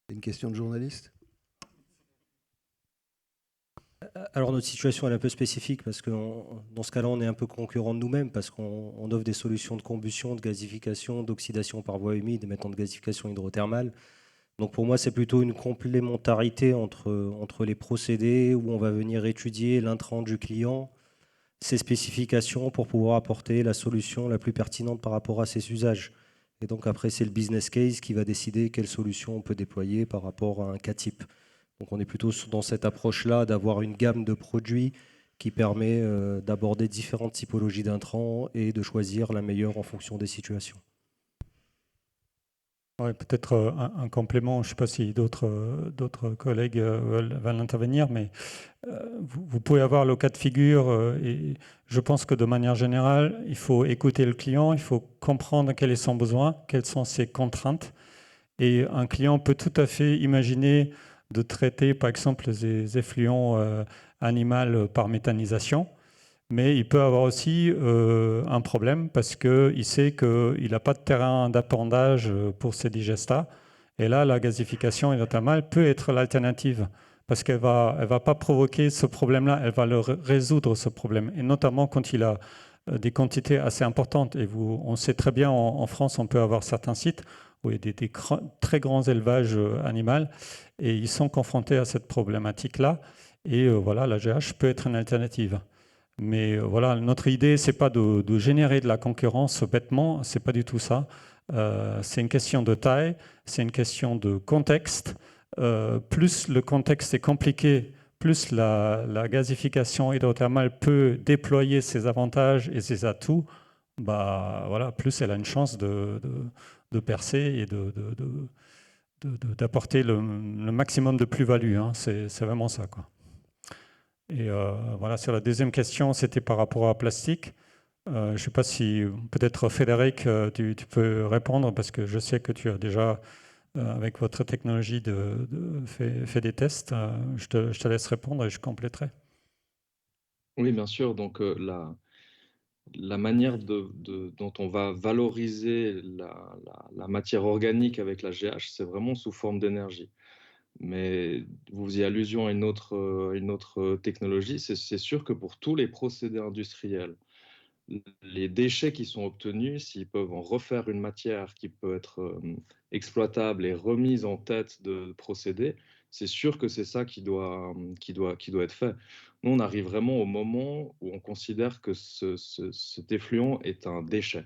C'est une question de journaliste. Alors notre situation elle est un peu spécifique parce que dans ce cas-là on est un peu concurrent de nous-mêmes parce qu'on offre des solutions de combustion, de gasification, d'oxydation par voie humide et maintenant de gasification hydrothermale. Donc pour moi c'est plutôt une complémentarité entre les procédés où on va venir étudier l'intrant du client, ses spécifications pour pouvoir apporter la solution la plus pertinente par rapport à ses usages. Et donc après c'est le business case qui va décider quelle solution on peut déployer par rapport à un cas type. Donc on est plutôt dans cette approche-là d'avoir une gamme de produits qui permet d'aborder différentes typologies d'intrants et de choisir la meilleure en fonction des situations. Ouais, peut-être un complément, je ne sais pas si d'autres collègues veulent intervenir, mais vous pouvez avoir le cas de figure et je pense que de manière générale, il faut écouter le client, il faut comprendre quel est son besoin, quelles sont ses contraintes. Et un client peut tout à fait imaginer de traiter, par exemple, les effluents animaux par méthanisation, mais il peut avoir aussi un problème parce qu'il sait qu'il n'a pas de terrain d'appendage pour ses digestats. Et là, la gasification hydrothermale peut être l'alternative parce qu'elle va pas provoquer ce problème-là, elle va résoudre ce problème. Et notamment quand il a des quantités assez importantes. Et on sait très bien, en France, on peut avoir certains sites où il y a des très grands élevages animaux et ils sont confrontés à cette problématique-là. Et voilà, la GH peut être une alternative. Mais voilà, notre idée, c'est pas de générer de la concurrence bêtement, c'est pas du tout ça. C'est une question de taille, c'est une question de contexte. Plus le contexte est compliqué, plus la gasification hydrothermale peut déployer ses avantages et ses atouts, bah, voilà, plus elle a une chance de percer et d'apporter le maximum de plus-value. Hein. C'est vraiment ça, quoi. Et voilà, sur la deuxième question, c'était par rapport à plastique. Je ne sais pas si peut-être Frédéric, tu peux répondre parce que je sais que tu as déjà, avec votre technologie, fait des tests. Je te laisse répondre et je compléterai. Oui, bien sûr. Donc, la manière dont on va valoriser la matière organique avec la GH, c'est vraiment sous forme d'énergie. Mais vous faisiez allusion à une autre technologie. C'est sûr que pour tous les procédés industriels, les déchets qui sont obtenus, s'ils peuvent en refaire une matière qui peut être exploitable et remise en tête de procédés, c'est sûr que c'est ça qui doit être fait. Nous, on arrive vraiment au moment où on considère que cet effluent est un déchet.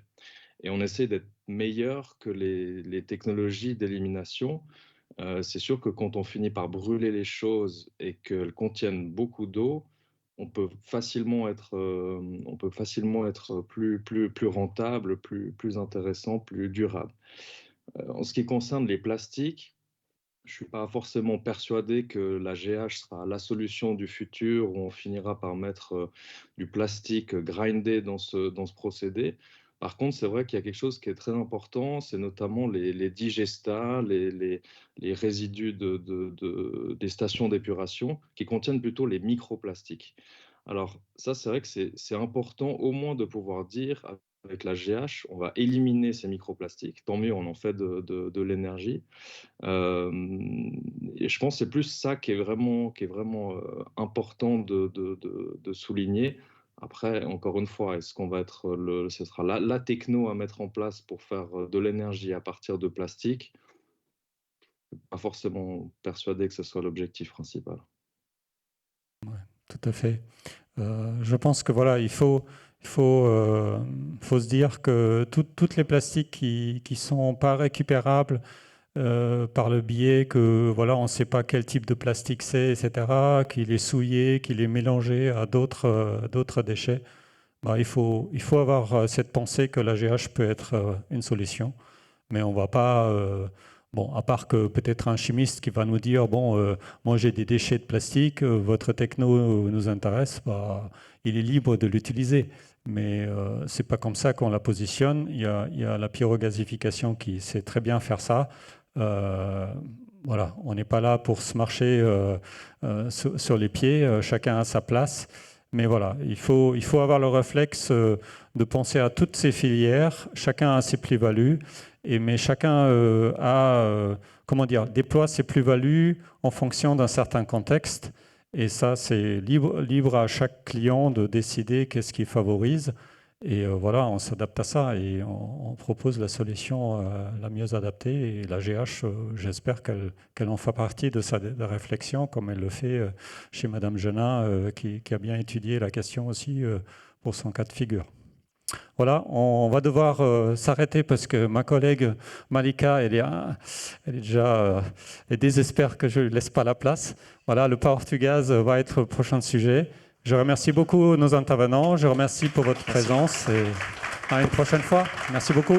Et on essaie d'être meilleur que les technologies d'élimination. C'est sûr que quand on finit par brûler les choses et qu'elles contiennent beaucoup d'eau, on peut facilement être plus rentable, plus intéressant, plus durable. En ce qui concerne les plastiques, je ne suis pas forcément persuadé que la GH sera la solution du futur où on finira par mettre du plastique grindé dans ce procédé. Par contre, c'est vrai qu'il y a quelque chose qui est très important, c'est notamment les digestats, les résidus des stations d'épuration qui contiennent plutôt les microplastiques. Alors ça, c'est vrai que c'est important au moins de pouvoir dire avec la GH, on va éliminer ces microplastiques, tant mieux, on en fait de l'énergie. Et je pense que c'est plus ça qui est vraiment important de souligner. Après, encore une fois, est-ce qu'on va être ce sera la techno à mettre en place pour faire de l'énergie à partir de plastique? Je ne suis pas forcément persuadé que ce soit l'objectif principal. Ouais, tout à fait. Je pense que voilà, il faut se dire que toutes les plastiques qui ne sont pas récupérables par le biais que voilà, on ne sait pas quel type de plastique c'est, etc., qu'il est souillé, qu'il est mélangé à d'autres déchets, bah, il faut avoir cette pensée que la GH peut être une solution, mais on ne va pas... Bon, à part que peut-être un chimiste qui va nous dire, bon, moi j'ai des déchets de plastique, votre techno nous intéresse, bah, il est libre de l'utiliser. Mais ce n'est pas comme ça qu'on la positionne. Il y a la pyrogasification qui sait très bien faire ça. Voilà, on n'est pas là pour se marcher sur les pieds, chacun a sa place. Mais voilà, il faut avoir le réflexe de penser à toutes ces filières, chacun a ses plus-values. Mais chacun déploie ses plus-values en fonction d'un certain contexte. Et ça, c'est libre à chaque client de décider qu'est-ce qu'il favorise. Et voilà, on s'adapte à ça et on propose la solution la mieux adaptée. Et la GH, j'espère qu'elle en fait partie de sa réflexion, comme elle le fait chez Madame Genin, qui a bien étudié la question aussi pour son cas de figure. Voilà, on va devoir s'arrêter parce que ma collègue Malika, elle désespère que je ne laisse pas la place. Voilà, le Power to Gas va être le prochain sujet. Je remercie beaucoup nos intervenants, je remercie pour votre présence et à une prochaine fois. Merci beaucoup.